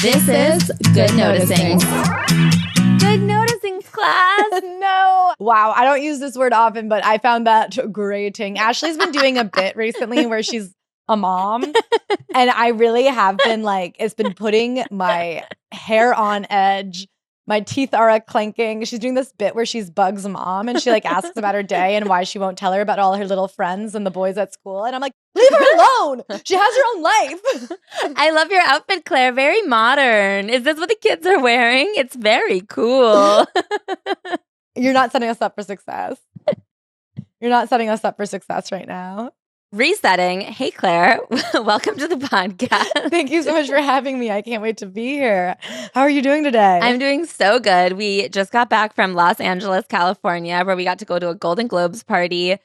This is Good Noticing. Good Noticing, class. No. Wow, I don't use this word often, but I found that grating. Ashley's been doing a bit recently where she's a mom, and I really have been like, it's been putting my hair on edge. My teeth are clanking. She's doing this bit where she's Bug's mom, and she like asks about her day and why she won't tell her about all her little friends and the boys at school. And I'm like, leave her alone. She has her own life. I love your outfit, Claire. Very modern. Is this what the kids are wearing? It's very cool. You're not setting us up for success. You're not setting us up for success right now. Resetting. Hey, Claire. Welcome to the podcast. Thank you so much for having me. I can't wait to be here. How are you doing today? I'm doing so good. We just got back from Los Angeles, California, where we got to go to a Golden Globes party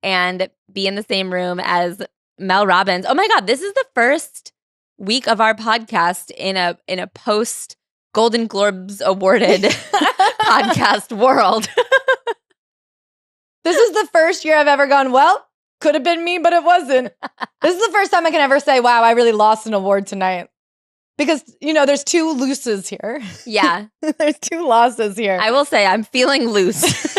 and be in the same room as Mel Robbins. Oh my God, this is the first week of our podcast in a post Golden Globes awarded podcast world. This is the first year I've ever gone, well, could have been me, but it wasn't. This is the first time I can ever say, wow, I really lost an award tonight. Because, you know, there's two loses here. Yeah. There's two losses here. I will say I'm feeling loose.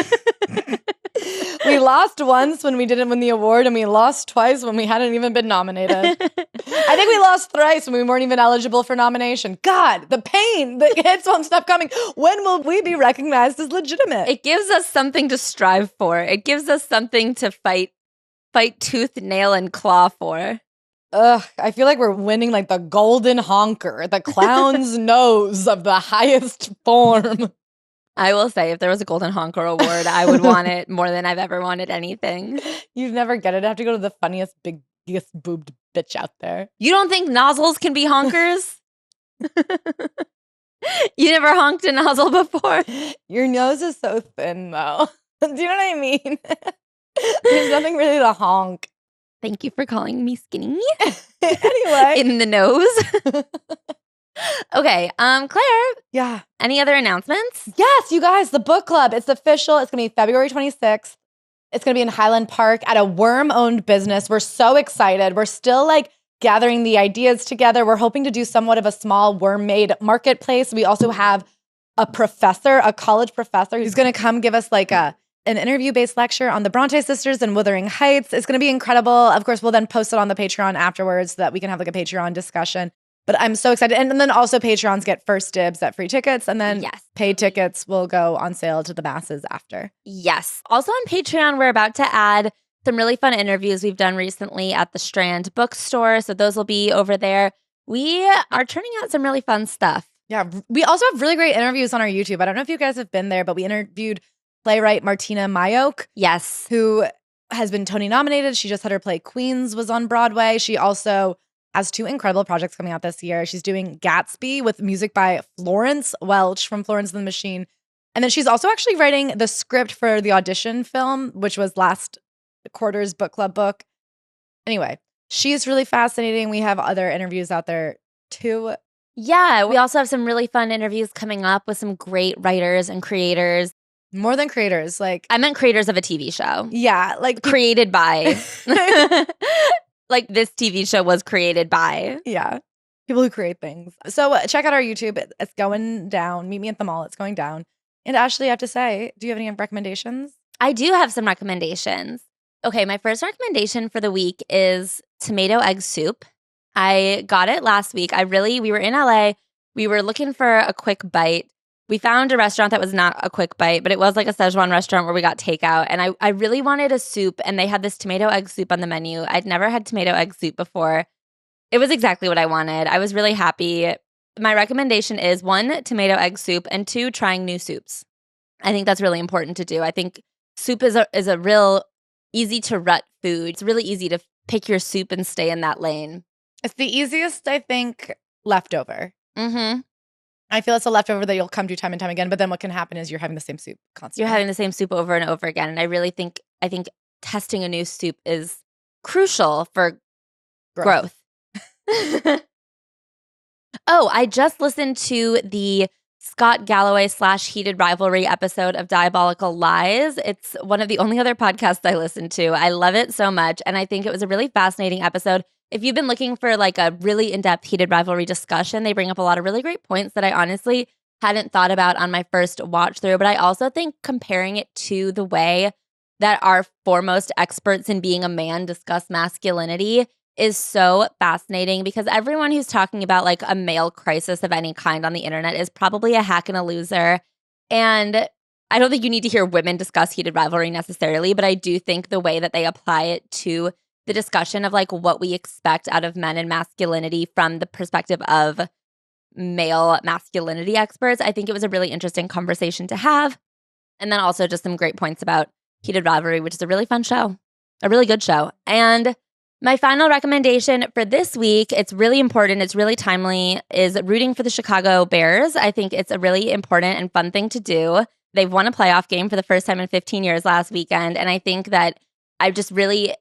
We lost once when we didn't win the award, and we lost twice when we hadn't even been nominated. I think we lost thrice when we weren't even eligible for nomination. God, the pain, the hits won't stop coming. When will we be recognized as legitimate? It gives us something to strive for. It gives us something to fight tooth, nail, and claw for. Ugh, I feel like we're winning like the golden honker, the clown's nose of the highest form. I will say, if there was a Golden Honker Award, I would want it more than I've ever wanted anything. You'd never get it. I have to go to the funniest, biggest boobed bitch out there. You don't think nozzles can be honkers? You never honked a nozzle before? Your nose is so thin, though. Do you know what I mean? There's nothing really to honk. Thank you for calling me skinny. Anyway. In the nose. Okay, Claire. Yeah. Any other announcements? Yes, you guys, the book club. It's official. It's going to be February 26th. It's going to be in Highland Park at a worm-owned business. We're so excited. We're still like gathering the ideas together. We're hoping to do somewhat of a small worm-made marketplace. We also have a college professor who's going to come give us like an interview-based lecture on the Bronte sisters and Wuthering Heights. It's going to be incredible. Of course, we'll then post it on the Patreon afterwards so that we can have like a Patreon discussion. But I'm so excited. And then also Patreons get first dibs at free tickets. And then paid tickets will go on sale to the masses after. Yes. Also on Patreon, we're about to add some really fun interviews we've done recently at the Strand bookstore. So those will be over there. We are turning out some really fun stuff. Yeah. We also have really great interviews on our YouTube. I don't know if you guys have been there, but we interviewed playwright Martina Mayok. Yes. Who has been Tony nominated. She just had her play Queens was on Broadway. She also has two incredible projects coming out this year. She's doing Gatsby with music by Florence Welch from Florence and the Machine. And then she's also actually writing the script for the audition film, which was last quarter's book club book. Anyway, she's really fascinating. We have other interviews out there too. Yeah, we also have some really fun interviews coming up with some great writers and creators. More than creators. Like I meant creators of a TV show. Yeah. Like created by. Like this TV show was created by. Yeah. People who create things. So check out our YouTube. It's going down. Meet me at the mall. It's going down. And Ashley, I have to say, do you have any recommendations? I do have some recommendations. Okay, my first recommendation for the week is tomato egg soup. I got it last week. We were in LA. We were looking for a quick bite. We found a restaurant that was not a quick bite, but it was like a Szechuan restaurant where we got takeout. And I really wanted a soup, and they had this tomato egg soup on the menu. I'd never had tomato egg soup before. It was exactly what I wanted. I was really happy. My recommendation is 1, tomato egg soup, and 2, trying new soups. I think that's really important to do. I think soup is a real easy to rut food. It's really easy to pick your soup and stay in that lane. It's the easiest, I think, leftover. Mm-hmm. I feel it's a leftover that you'll come to time and time again. But then what can happen is you're having the same soup constantly. You're having the same soup over and over again. And I think testing a new soup is crucial for growth. Oh, I just listened to the Scott Galloway / Heated Rivalry episode of Diabolical Lies. It's one of the only other podcasts I listen to. I love it so much. And I think it was a really fascinating episode. if you've been looking for like a really in-depth heated rivalry discussion, they bring up a lot of really great points that I honestly hadn't thought about on my first watch through. But I also think comparing it to the way that our foremost experts in being a man discuss masculinity is so fascinating, because everyone who's talking about like a male crisis of any kind on the internet is probably a hack and a loser. And I don't think you need to hear women discuss heated rivalry necessarily, but I do think the way that they apply it to the discussion of like what we expect out of men and masculinity from the perspective of male masculinity experts, I think it was a really interesting conversation to have. And then also just some great points about heated rivalry, which is a really fun show, a really good show. And my final recommendation for this week, it's really important, it's really timely, is rooting for the Chicago Bears. I think it's a really important and fun thing to do. They've won a playoff game for the first time in 15 years last weekend. And I think that I just really,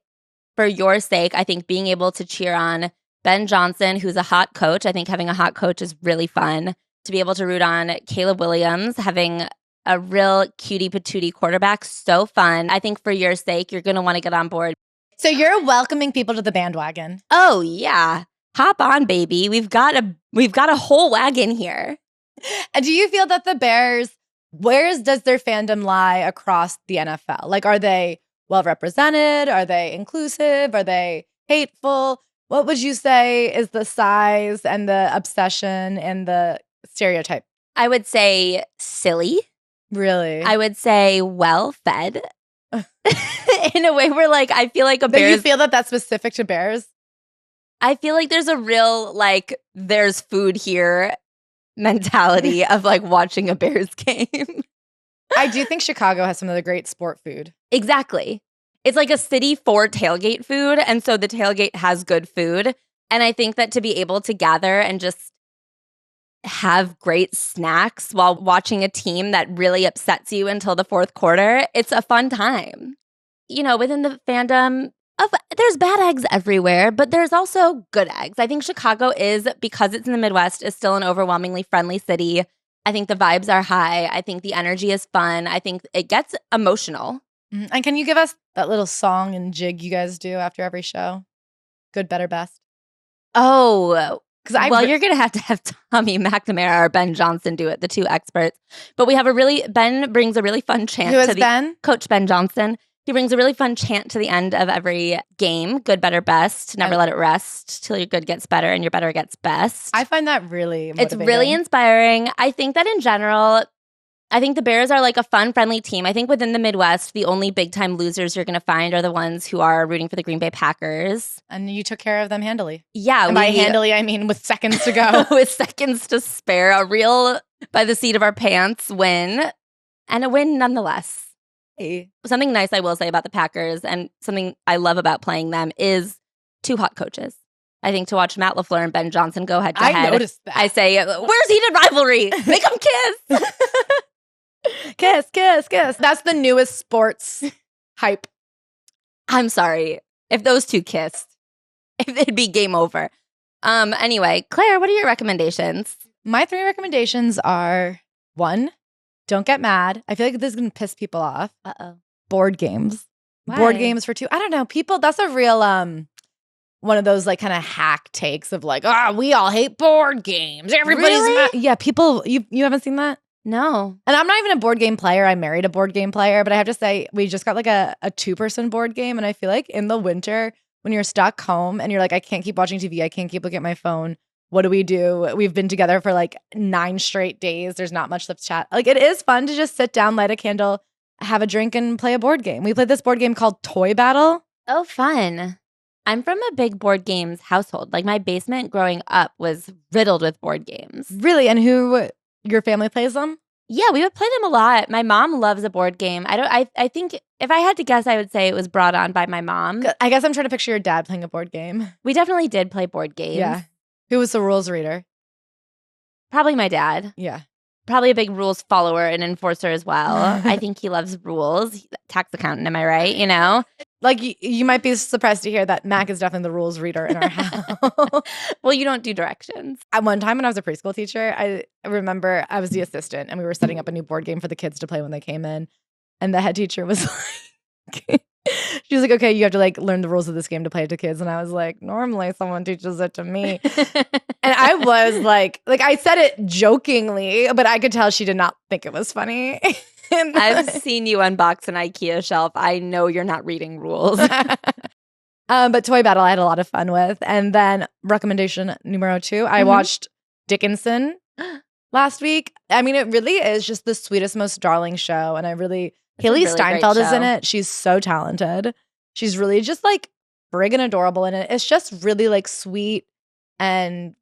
for your sake, I think being able to cheer on Ben Johnson, who's a hot coach. I think having a hot coach is really fun. To be able to root on Caleb Williams, having a real cutie patootie quarterback, so fun. I think for your sake, you're going to want to get on board. So you're welcoming people to the bandwagon. Oh yeah, hop on, baby. We've got a whole wagon here. And do you feel that the Bears, where does their fandom lie across the NFL? Like, are they well represented? Are they inclusive? Are they hateful? What would you say is the size and the obsession and the stereotype? I would say silly. Really? I would say well-fed. In a way where like I feel like a Bears. Do you feel that that's specific to Bears? I feel like there's a real like there's food here mentality of like watching a Bears game. I do think Chicago has some of the great sport food. Exactly. It's like a city for tailgate food, and so the tailgate has good food. And I think that to be able to gather and just have great snacks while watching a team that really upsets you until the fourth quarter, it's a fun time. You know, within the fandom, there's bad eggs everywhere, but there's also good eggs. I think Chicago is, because it's in the Midwest, is still an overwhelmingly friendly city. I think the vibes are high. I think the energy is fun. I think it gets emotional. And can you give us that little song and jig you guys do after every show? Good, better, best. Oh, well, you're going to have Tommy McNamara or Ben Johnson do it, the two experts. But we have Ben brings a really fun chant. Who is Ben? Coach Ben Johnson. He brings a really fun chant to the end of every game. Good, better, best. Never let it rest till your good gets better and your better gets best. I find that really motivating. It's really inspiring. I think that in general, I think the Bears are like a fun, friendly team. I think within the Midwest, the only big-time losers you're going to find are the ones who are rooting for the Green Bay Packers. And you took care of them handily. Yeah. And by handily, I mean with seconds to go. With seconds to spare. A real, by the seat of our pants win. And a win nonetheless. Hey. Something nice I will say about the Packers, and something I love about playing them, is two hot coaches. I think to watch Matt LaFleur and Ben Johnson go head to head. I noticed that. I say, where's heated rivalry? Make them kiss. Kiss, kiss, kiss. That's the newest sports hype. I'm sorry. If those two kissed, it'd be game over. Anyway, Claire, what are your recommendations? My 3 recommendations are: 1, don't get mad. I feel like this is going to piss people off. Board games. Why? Board games for 2. I don't know. People, that's a real, one of those like kind of hack takes of like, we all hate board games. Everybody's mad. Yeah, people, you haven't seen that? No. And I'm not even a board game player. I married a board game player, but I have to say, we just got like a 2-person board game. And I feel like in the winter, when you're stuck home and you're like, I can't keep watching TV, I can't keep looking at my phone, what do? We've been together for like 9 straight days. There's not much left to chat. Like, it is fun to just sit down, light a candle, have a drink, and play a board game. We played this board game called Toy Battle. Oh, fun. I'm from a big board games household. Like, my basement growing up was riddled with board games. Really? And your family plays them? Yeah, we would play them a lot. My mom loves a board game. I think if I had to guess, I would say it was brought on by my mom. I guess I'm trying to picture your dad playing a board game. We definitely did play board games. Yeah. Who was the rules reader? Probably my dad. Yeah. Probably a big rules follower and enforcer as well. I think he loves rules. Tax accountant, am I right? You know? Like, you might be surprised to hear that Mac is definitely the rules reader in our house. Well, you don't do directions. At one time when I was a preschool teacher, I remember I was the assistant and we were setting up a new board game for the kids to play when they came in. And the head teacher was like, She was like, okay, you have to like learn the rules of this game to play it to kids. And I was like, normally someone teaches it to me. And I was like I said it jokingly, but I could tell she did not think it was funny. I've seen you unbox an IKEA shelf. I know you're not reading rules. But Toy Battle I had a lot of fun with. And then recommendation numero 2, I watched Dickinson last week. I mean, it really is just the sweetest, most darling show. And Haley really Steinfeld great is in show. it. She's so talented. She's really just like friggin' adorable in it. It's just really like sweet and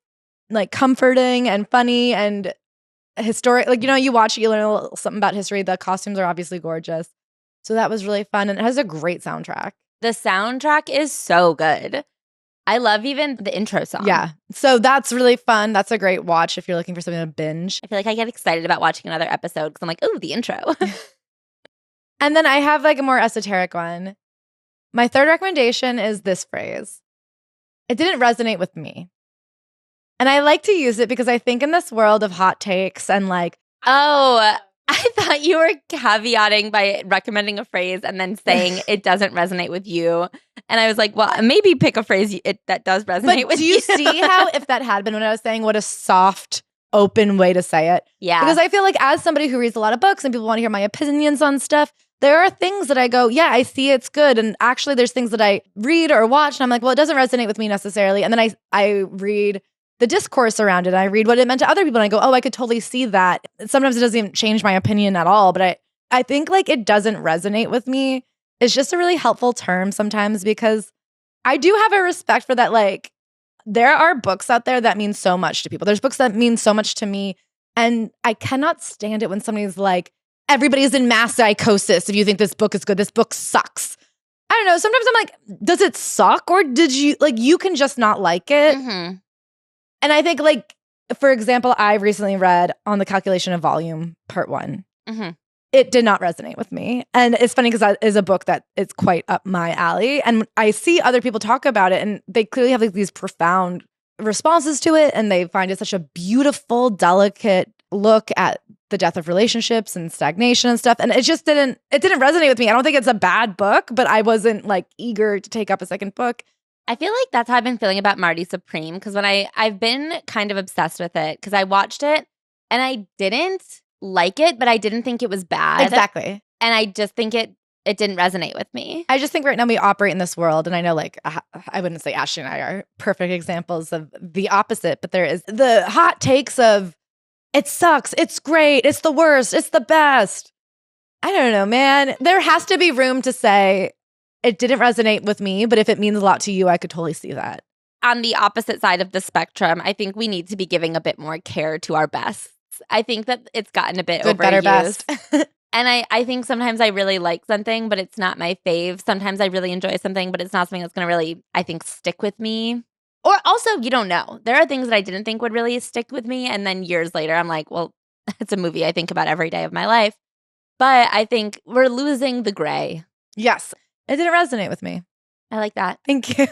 like comforting and funny and historic. Like, you watch it, you learn a little something about history. The costumes are obviously gorgeous. So that was really fun. And it has a great soundtrack. The soundtrack is so good. I love even the intro song. Yeah. So that's really fun. That's a great watch if you're looking for something to binge. I feel like I get excited about watching another episode because I'm like, oh, the intro. And then I have like a more esoteric one. My third recommendation is this phrase. It didn't resonate with me. And I like to use it because I think in this world of hot takes and like, oh, I thought you were caveating by recommending a phrase and then saying it doesn't resonate with you. And I was like, well, maybe pick a phrase that does resonate with you. Do you see how if that had been what I was saying, what a soft, open way to say it? Yeah. Because I feel like as somebody who reads a lot of books and people want to hear my opinions on stuff, there are things that I go, yeah, I see it's good. And actually there's things that I read or watch and I'm like, well, it doesn't resonate with me necessarily. And then I read the discourse around it. I read what it meant to other people and I go, oh, I could totally see that. Sometimes it doesn't even change my opinion at all. But I think like it doesn't resonate with me. It's just a really helpful term sometimes because I do have a respect for that. Like there are books out there that mean so much to people. There's books that mean so much to me. And I cannot stand it when somebody's like, everybody's in mass psychosis if you think this book is good. This book sucks. I don't know. Sometimes I'm like, does it suck? Or did you, like, you can just not like it? Mm-hmm. And I think, like, for example, I recently read On the Calculation of Volume, Part 1. Mm-hmm. It did not resonate with me. And it's funny because that is a book that is quite up my alley. And I see other people talk about it and they clearly have like these profound responses to it. And they find it such a beautiful, delicate look at the death of relationships and stagnation and stuff. And it just didn't resonate with me. I don't think it's a bad book, but I wasn't like eager to take up a second book. I feel like that's how I've been feeling about Marty Supreme because when I've been kind of obsessed with it because I watched it and I didn't like it, but I didn't think it was bad. Exactly. And I just think it didn't resonate with me. I just think right now we operate in this world, and I know like I wouldn't say Ashley and I are perfect examples of the opposite, but there is the hot takes of it sucks, it's great, it's the worst, it's the best. I don't know, man. There has to be room to say it didn't resonate with me, but if it means a lot to you, I could totally see that. On the opposite side of the spectrum, I think we need to be giving a bit more care to our bests. I think that it's gotten a bit Good, overused. better, best. And I think sometimes I really like something, but it's not my fave. Sometimes I really enjoy something, but it's not something that's going to really, I think, stick with me. Or also, you don't know. There are things that I didn't think would really stick with me. And then years later, I'm like, well, it's a movie I think about every day of my life. But I think we're losing the gray. Yes. It didn't resonate with me. I like that. Thank you.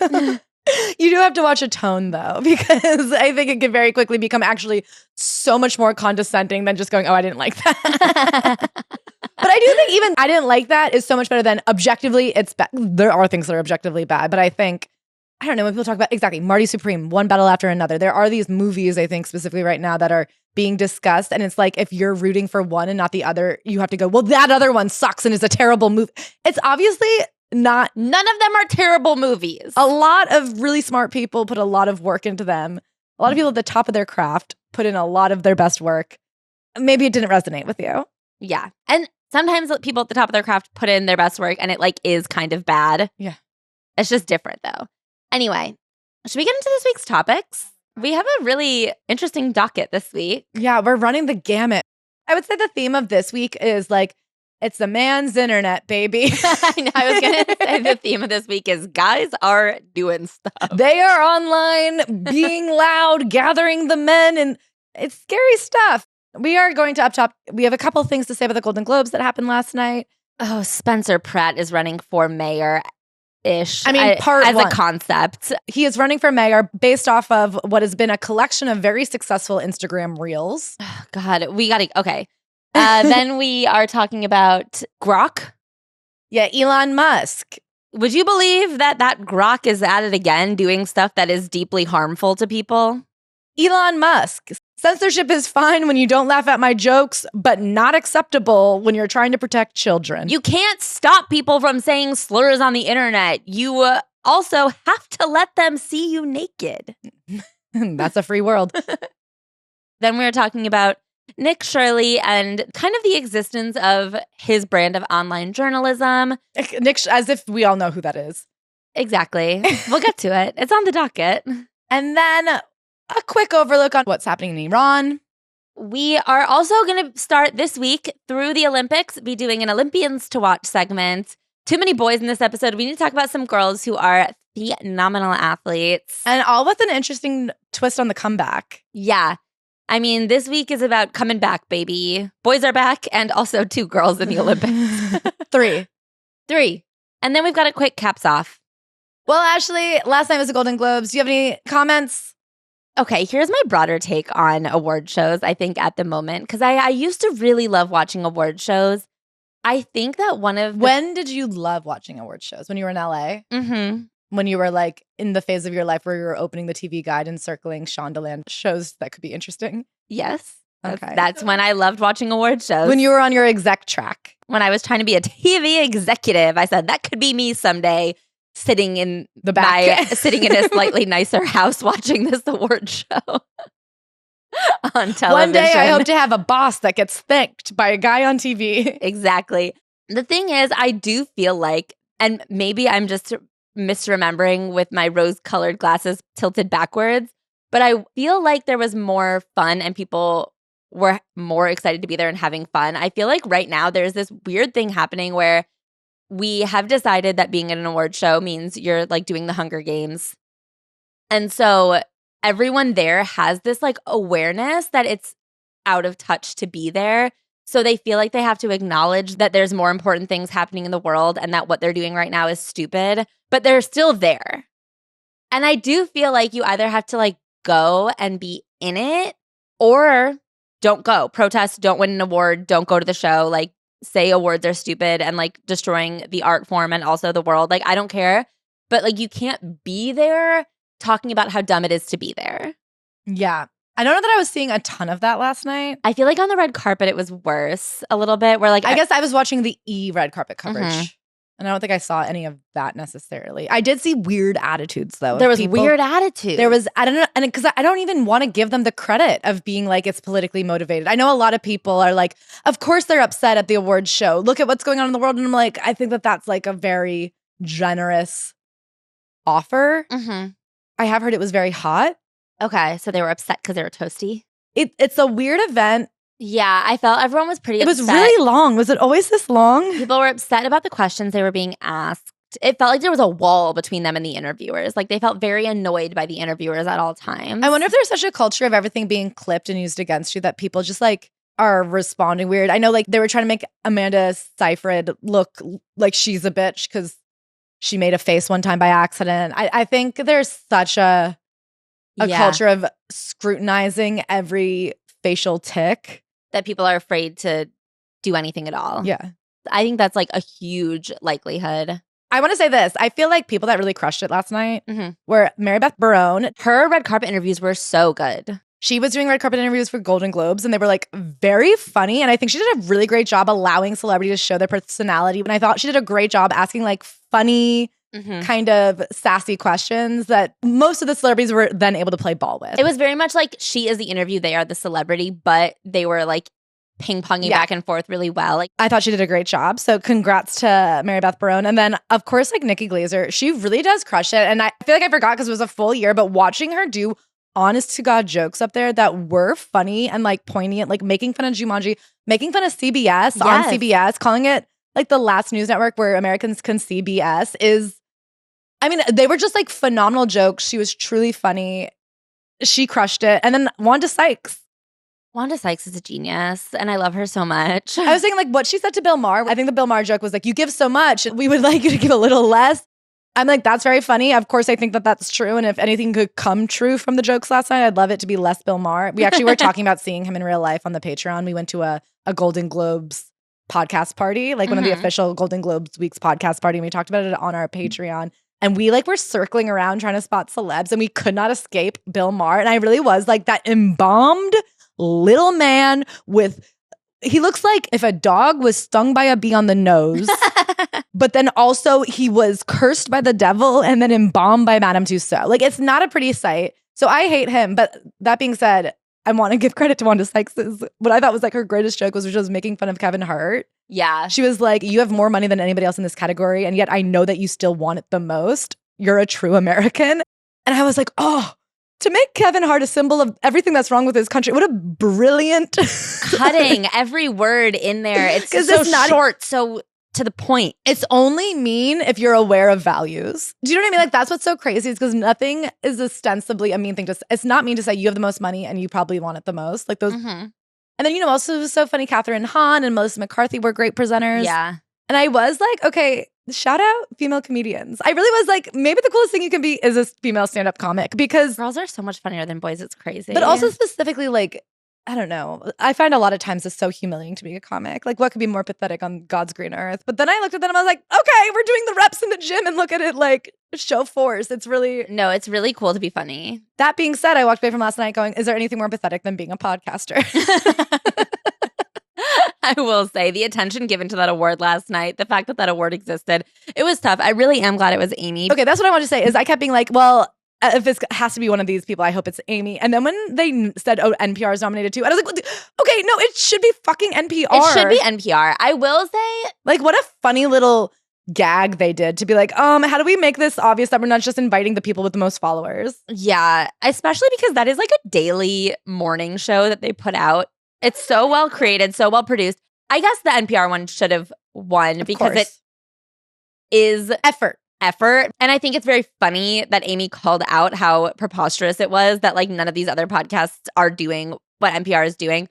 You do have to watch a tone, though, because I think it could very quickly become actually so much more condescending than just going, oh, I didn't like that. But I do think even I didn't like that is so much better than objectively it's bad. There are things that are objectively bad, but I think, I don't know, when people talk about, exactly, Marty Supreme, one battle after another, there are these movies, I think, specifically right now that are being discussed. And it's like, if you're rooting for one and not the other, you have to go, well, that other one sucks and is a terrible movie. It's obviously not. None of them are terrible movies. A lot of really smart people put a lot of work into them. A lot of people at the top of their craft put in a lot of their best work. Maybe it didn't resonate with you. Yeah. And sometimes people at the top of their craft put in their best work and it like is kind of bad. Yeah. It's just different though. Anyway, should we get into this week's topics? We have a really interesting docket this week. Yeah, we're running the gamut. I would say the theme of this week is like, it's the man's internet, baby. I know, I was going to say the theme of this week is guys are doing stuff. They are online, being loud, gathering the men, and it's scary stuff. We are going to up top. We have a couple things to say about the Golden Globes that happened last night. Oh, Spencer Pratt is running for mayor-ish. I mean, as a concept. He is running for mayor based off of what has been a collection of very successful Instagram reels. Oh, God, we got to, okay. Then we are talking about Grok. Yeah, Elon Musk. Would you believe that Grok is at it again, doing stuff that is deeply harmful to people? Elon Musk. Censorship is fine when you don't laugh at my jokes, but not acceptable when you're trying to protect children. You can't stop people from saying slurs on the internet. You also have to let them see you naked. That's a free world. Then we were talking about Nick Shirley and kind of the existence of his brand of online journalism. Nick, as if we all know who that is. Exactly. We'll get to it. It's on the docket. And then a quick overlook on what's happening in Iran. We are also going to start this week through the Olympics, be doing an Olympians to watch segment. Too many boys in this episode. We need to talk about some girls who are phenomenal athletes. And all with an interesting twist on the comeback. Yeah. I mean, this week is about coming back, baby. Boys are back, and also 2 girls in the Olympics. 3. And then we've got a quick caps off. Well, Ashley, last night was the Golden Globes. Do you have any comments? Okay, here's my broader take on award shows, I think, at the moment. Because I used to really love watching award shows. I think that When did you love watching award shows? When you were in LA? Mm-hmm. When you were like in the phase of your life where you were opening the TV guide and circling Shondaland shows that could be interesting? Yes. Okay. That's when I loved watching award shows. When you were on your exec track. When I was trying to be a TV executive, I said that could be me someday, sitting in the back, sitting in a slightly nicer house watching this award show on television. One day I hope to have a boss that gets thanked by a guy on TV. Exactly. The thing is, I do feel like, and maybe I'm just misremembering with my rose-colored glasses tilted backwards, but I feel like there was more fun and people were more excited to be there and having fun. I feel like right now there's this weird thing happening where we have decided that being at an award show means you're like doing the Hunger Games. And so everyone there has this like awareness that it's out of touch to be there. So they feel like they have to acknowledge that there's more important things happening in the world and that what they're doing right now is stupid, but they're still there. And I do feel like you either have to like go and be in it or don't go. Protest, don't win an award, don't go to the show, like say awards are stupid and like destroying the art form and also the world. Like I don't care, but like you can't be there talking about how dumb it is to be there. Yeah. I don't know that I was seeing a ton of that last night. I feel like on the red carpet it was worse a little bit where like I guess I was watching the red carpet coverage. Mm-hmm. And I don't think I saw any of that necessarily. I did see weird attitudes though. There was weird attitudes. There was, I don't know, and because I don't even want to give them the credit of being like it's politically motivated. I know a lot of people are like, of course they're upset at the awards show. Look at what's going on in the world. And I'm like, I think that that's like a very generous offer. Mm-hmm. I have heard it was very hot. Okay, so they were upset because they were toasty. It's a weird event. Yeah, I felt everyone was pretty upset. It was really long. Was it always this long? People were upset about the questions they were being asked. It felt like there was a wall between them and the interviewers. Like they felt very annoyed by the interviewers at all times. I wonder if there's such a culture of everything being clipped and used against you that people just like are responding weird. I know like they were trying to make Amanda Seyfried look like she's a bitch because she made a face one time by accident. I think there's such a culture of scrutinizing every facial tick that people are afraid to do anything at all. Yeah. I think that's like a huge likelihood. I want to say this. I feel like people that really crushed it last night Mm-hmm. were Mary Beth Barone. Her red carpet interviews were so good. She was doing red carpet interviews for Golden Globes and they were like very funny. And I think she did a really great job allowing celebrities to show their personality. And I thought she did a great job asking like funny, kind of sassy questions that most of the celebrities were then able to play ball with. It was very much like she is the interview, they are the celebrity, but they were like ping-ponging back and forth really well. Like I thought she did a great job. So congrats to Mary Beth Barone. And then, of course, like Nikki Glaser, she really does crush it. And I feel like I forgot because it was a full year, but watching her do honest to God jokes up there that were funny and like poignant, like making fun of Jumanji, making fun of CBS on CBS, calling it like the last news network where Americans can see BS is, I mean, they were just like phenomenal jokes. She was truly funny. She crushed it. And then Wanda Sykes. Wanda Sykes is a genius, and I love her so much. I was saying like what she said to Bill Maher. I think the Bill Maher joke was like, you give so much, we would like you to give a little less. I'm like, that's very funny. Of course, I think that that's true. And if anything could come true from the jokes last night, I'd love it to be less Bill Maher. We actually were talking about seeing him in real life on the Patreon. We went to a Golden Globes podcast party, like one of the official Golden Globes Week's podcast party. And we talked about it on our Patreon. And we like were circling around trying to spot celebs and we could not escape Bill Maher. And I really was like that embalmed little man with, he looks like if a dog was stung by a bee on the nose, but then also he was cursed by the devil and then embalmed by Madame Tussauds. Like it's not a pretty sight. So I hate him. But that being said, I want to give credit to Wanda Sykes', what I thought was like her greatest joke was when she was making fun of Kevin Hart. Yeah. She was like, you have more money than anybody else in this category, and yet I know that you still want it the most. You're a true American. And I was like, oh, to make Kevin Hart a symbol of everything that's wrong with his country, what a brilliant cutting every word in there. It's so it's not short, so to the point. It's only mean if you're aware of values. Do you know what I mean? Like that's what's so crazy is because nothing is ostensibly a mean thing to say. It's not mean to say you have the most money and you probably want it the most. Like those. And then, you know, also it was so funny, Catherine Hahn and Melissa McCarthy were great presenters. Yeah. And I was like, okay, shout out female comedians. I really was like, maybe the coolest thing you can be is a female stand-up comic because girls are so much funnier than boys. It's crazy. But also specifically like, I don't know. I find a lot of times it's so humiliating to be a comic. Like what could be more pathetic on God's green earth? But then I looked at them and I was like, okay, we're doing the reps in the gym and look at it like show force. It's really cool to be funny. That being said, I walked away from last night going, is there anything more pathetic than being a podcaster? I will say the attention given to that award last night, the fact that that award existed, it was tough. I really am glad it was Amy. Okay, that's what I wanted to say is I kept being like, well, if it has to be one of these people, I hope it's Amy. And then when they said, oh, NPR is nominated too, I was like, okay, no, it should be fucking NPR. It should be NPR. I will say, like, what a funny little gag they did to be like, how do we make this obvious that we're not just inviting the people with the most followers? Yeah, especially because that is like a daily morning show that they put out. It's so well created, so well produced. I guess the NPR one should have won because it is effort. And I think it's very funny that Amy called out how preposterous it was that like none of these other podcasts are doing what NPR is doing.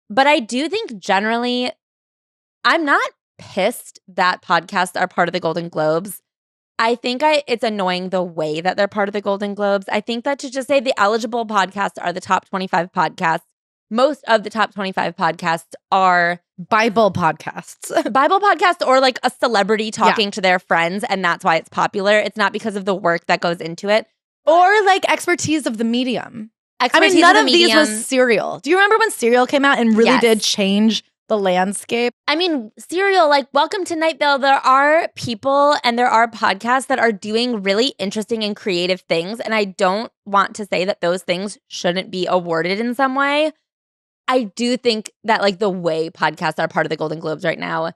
But I do think generally, I'm not pissed that podcasts are part of the Golden Globes. I think it's annoying the way that they're part of the Golden Globes. I think that to just say the eligible podcasts are the top 25 podcasts, most of the top 25 podcasts are Bible podcasts or like a celebrity talking to their friends, and that's why it's popular. It's not because of the work that goes into it. Or like expertise of the medium. None of these was Serial. Do you remember when Serial came out and really did change the landscape? I mean, Serial, like Welcome to Night Vale, there are people and there are podcasts that are doing really interesting and creative things. And I don't want to say that those things shouldn't be awarded in some way. I do think that like the way podcasts are part of the Golden Globes right now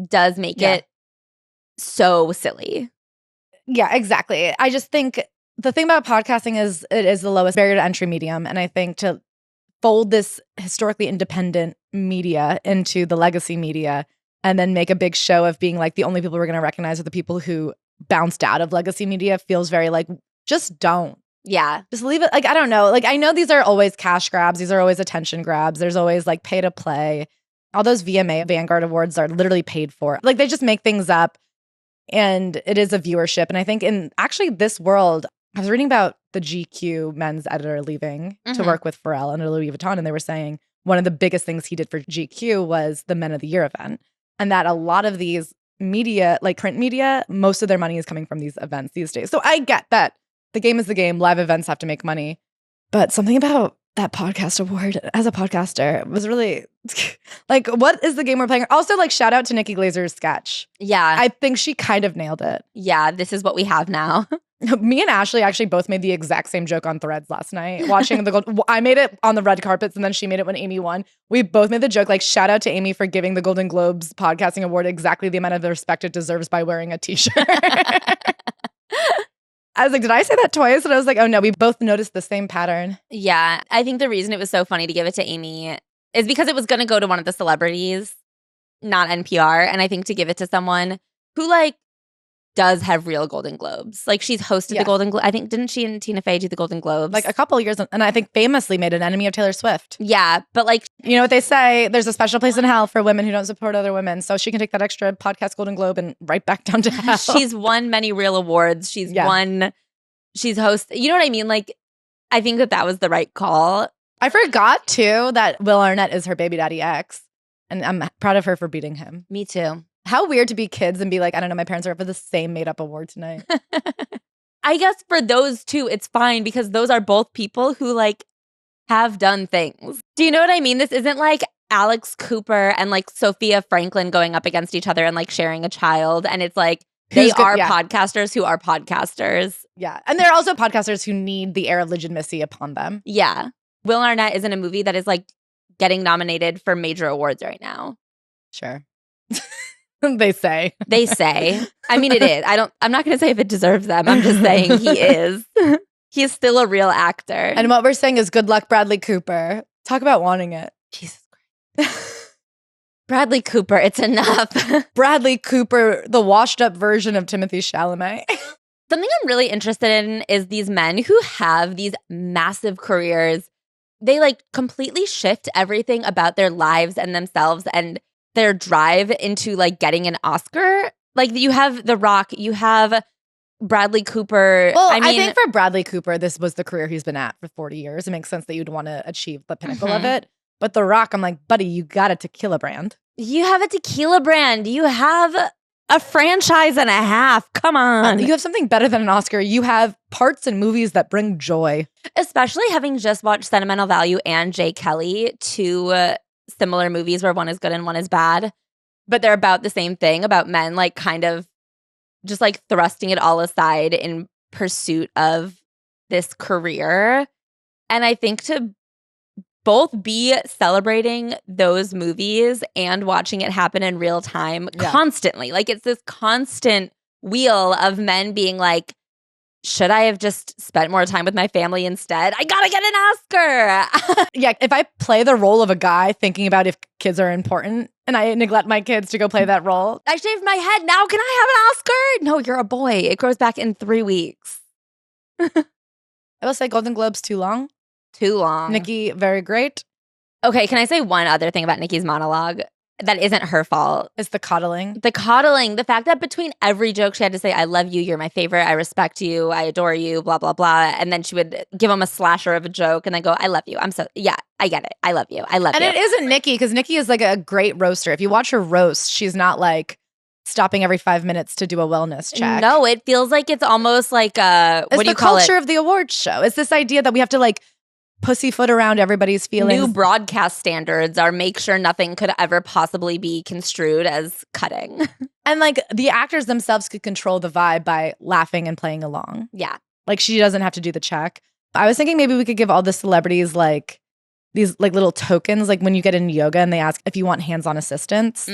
does make it so silly. Yeah, exactly. I just think the thing about podcasting is it is the lowest barrier to entry medium. And I think to fold this historically independent media into the legacy media and then make a big show of being like the only people we're going to recognize are the people who bounced out of legacy media feels very like, just don't. Yeah. Just leave it. Like, I don't know. Like, I know these are always cash grabs. These are always attention grabs. There's always like pay to play. All those VMA Vanguard Awards are literally paid for. Like, they just make things up and it is a viewership. And I think in actually this world, I was reading about the GQ men's editor leaving to work with Pharrell under Louis Vuitton. And they were saying one of the biggest things he did for GQ was the Men of the Year event. And that a lot of these media, like print media, most of their money is coming from these events these days. So I get that. The game is the game. Live events have to make money. But something about that podcast award as a podcaster was really like, what is the game we're playing? Also, like, shout out to Nikki Glazer's sketch. Yeah. I think she kind of nailed it. Yeah, this is what we have now. Me and Ashley actually both made the exact same joke on Threads last night. Watching I made it on the red carpets and then she made it when Amy won. We both made the joke, like, shout out to Amy for giving the Golden Globes podcasting award exactly the amount of respect it deserves by wearing a t-shirt. I was like, did I say that twice? And I was like, oh no, we both noticed the same pattern. Yeah. I think the reason it was so funny to give it to Amy is because it was going to go to one of the celebrities, not NPR. And I think to give it to someone who like does have real Golden Globes. Like she's hosted the Golden Globe. I think, didn't she and Tina Fey do the Golden Globes? Like a couple of years. And I think famously made an enemy of Taylor Swift. Yeah. But like, you know what they say? There's a special place in hell for women who don't support other women. So she can take that extra podcast Golden Globe and right back down to hell. She's won many real awards. She's won, she's hosted. You know what I mean? Like, I think that was the right call. I forgot too that Will Arnett is her baby daddy ex. And I'm proud of her for beating him. Me too. How weird to be kids and be like, I don't know, my parents are up for the same made-up award tonight. I guess for those two, it's fine because those are both people who like have done things. Do you know what I mean? This isn't like Alex Cooper and like Sophia Franklin going up against each other and like sharing a child. And it's like they are podcasters who are podcasters. Yeah. And they're also podcasters who need the air of legitimacy upon them. Yeah. Will Arnett is in a movie that is like getting nominated for major awards right now. Sure. They say. They say. I mean, it is. I'm not going to say if it deserves them. I'm just saying he is. He's still a real actor. And what we're saying is good luck, Bradley Cooper. Talk about wanting it. Jesus Christ. Bradley Cooper, it's enough. Bradley Cooper, the washed up version of Timothée Chalamet. Something I'm really interested in is these men who have these massive careers. They like completely shift everything about their lives and themselves and their drive into like getting an Oscar. Like you have The Rock, you have Bradley Cooper. Well, I think for Bradley Cooper, this was the career he's been at for 40 years. It makes sense that you'd want to achieve the pinnacle of it. But The Rock, I'm like, buddy, you got a tequila brand. You have a tequila brand. You have a franchise and a half. Come on. You have something better than an Oscar. You have parts in movies that bring joy. Especially having just watched Sentimental Value and Jay Kelly, two similar movies where one is good and one is bad. But they're about the same thing, about men like kind of just like thrusting it all aside in pursuit of this career. And I think to both be celebrating those movies and watching it happen in real time constantly. Like it's this constant wheel of men being like, should I have just spent more time with my family instead? I gotta get an Oscar. Yeah, if I play the role of a guy thinking about if kids are important and I neglect my kids to go play that role. I shaved my head. Now can I have an Oscar? No, you're a boy. It grows back in 3 weeks. I will say Golden Globes too long. Too long. Nikki, very great. Okay, can I say one other thing about Nikki's monologue that isn't her fault? It's the coddling. The coddling. The fact that between every joke she had to say, I love you, you're my favorite, I respect you, I adore you, blah, blah, blah. And then she would give him a slasher of a joke and then go, I love you. Yeah, I get it. I love you. I love you. And it isn't Nikki because Nikki is like a great roaster. If you watch her roast, she's not like stopping every 5 minutes to do a wellness check. No, it feels like it's almost like what do you call it? It's the culture of the awards show. It's this idea that we have to like pussyfoot around everybody's feelings. New broadcast standards are make sure nothing could ever possibly be construed as cutting. And like the actors themselves could control the vibe by laughing and playing along. Yeah. Like she doesn't have to do the check. I was thinking maybe we could give all the celebrities like these like little tokens, like when you get in yoga and they ask if you want hands-on assistance.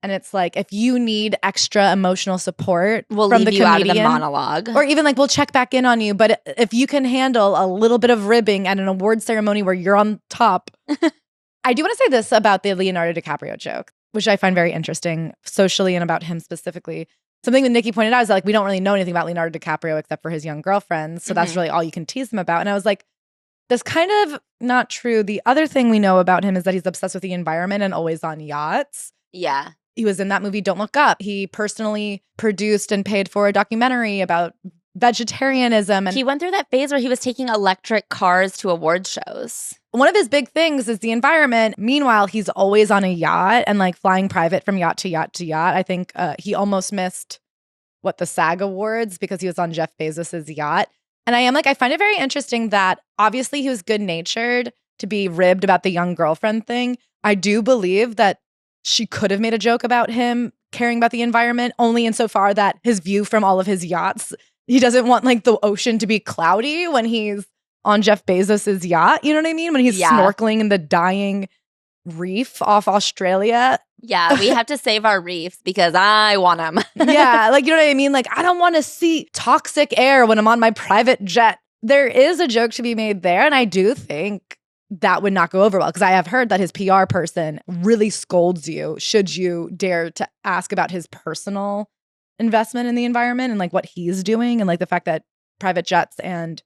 And it's like, if you need extra emotional support we'll from leave the you comedian, out of the monologue. Or even like, we'll check back in on you. But if you can handle a little bit of ribbing at an award ceremony where you're on top. I do want to say this about the Leonardo DiCaprio joke, which I find very interesting socially and about him specifically. Something that Nikki pointed out is that like, we don't really know anything about Leonardo DiCaprio except for his young girlfriends. So that's really all you can tease him about. And I was like, that's kind of not true. The other thing we know about him is that he's obsessed with the environment and always on yachts. Yeah. He was in that movie Don't Look Up. He personally produced and paid for a documentary about vegetarianism. And he went through that phase where he was taking electric cars to award shows. One of his big things is the environment. Meanwhile, he's always on a yacht and like flying private from yacht to yacht to yacht. I think he almost missed the SAG Awards because he was on Jeff Bezos's yacht. And I find it very interesting that obviously he was good-natured to be ribbed about the young girlfriend thing. I do believe that she could have made a joke about him caring about the environment only insofar that his view from all of his yachts, he doesn't want like the ocean to be cloudy when he's on Jeff Bezos's yacht. You know what I mean? When he's snorkeling in the dying reef off Australia. Yeah, we have to save our reefs because I want them. Yeah, like, you know what I mean? Like, I don't want to see toxic air when I'm on my private jet. There is a joke to be made there. And I do think that would not go over well because I have heard that his PR person really scolds you should you dare to ask about his personal investment in the environment and like what he's doing and like the fact that private jets and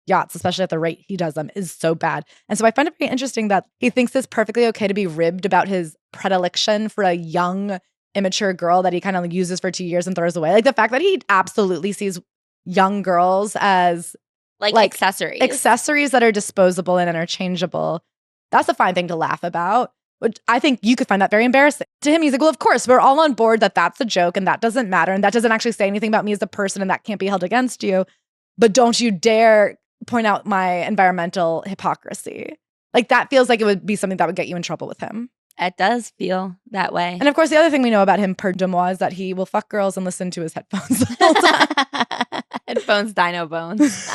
yachts, especially at the rate he does them, is so bad. And so I find it very interesting that he thinks it's perfectly okay to be ribbed about his predilection for a young, immature girl that he kind of uses for 2 years and throws away. Like the fact that he absolutely sees young girls as like accessories that are disposable and interchangeable. That's a fine thing to laugh about. which I think you could find that very embarrassing. To him, he's like, well, of course, we're all on board that that's a joke and that doesn't matter. And that doesn't actually say anything about me as a person and that can't be held against you. But don't you dare point out my environmental hypocrisy. Like that feels like it would be something that would get you in trouble with him. It does feel that way. And of course, the other thing we know about him per demois is that he will fuck girls and listen to his headphones the whole time. Headphones, dino bones.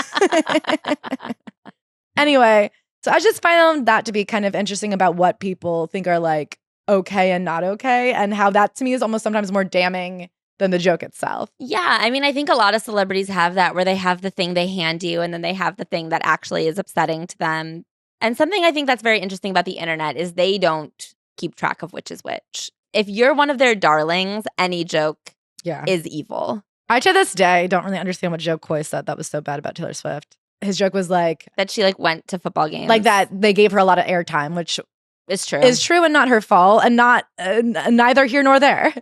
Anyway, so I just found that to be kind of interesting about what people think are like okay and not okay, and how that to me is almost sometimes more damning than the joke itself. Yeah, I mean, I think a lot of celebrities have that where they have the thing they hand you and then they have the thing that actually is upsetting to them. And something I think that's very interesting about the internet is they don't keep track of which is which. If you're one of their darlings, any joke is evil. I, to this day, don't really understand what Joe Coy said that was so bad about Taylor Swift. His joke was like that she like went to football games. Like that they gave her a lot of airtime, which is true. Is true and not her fault and not neither here nor there.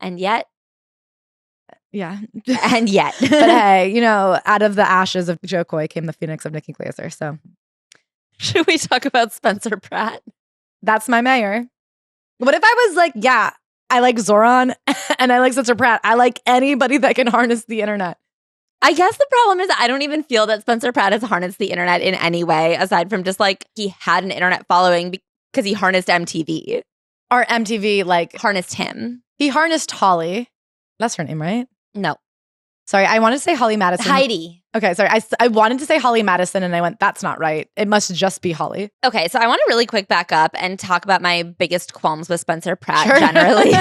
And yet. Yeah. And yet. But hey, you know, out of the ashes of Joe Coy came the phoenix of Nikki Glaser. So should we talk about Spencer Pratt? That's my mayor. What if I was like, yeah, I like Zoran and I like Spencer Pratt. I like anybody that can harness the internet. I guess the problem is I don't even feel that Spencer Pratt has harnessed the internet in any way, aside from just like he had an internet following because he harnessed MTV. Or MTV like harnessed him. He harnessed Holly. That's her name, right? No. Sorry, I wanted to say Holly Madison. Heidi. Okay, sorry. I wanted to say Holly Madison and I went, that's not right. It must just be Holly. Okay, so I want to really quick back up and talk about my biggest qualms with Spencer Pratt generally.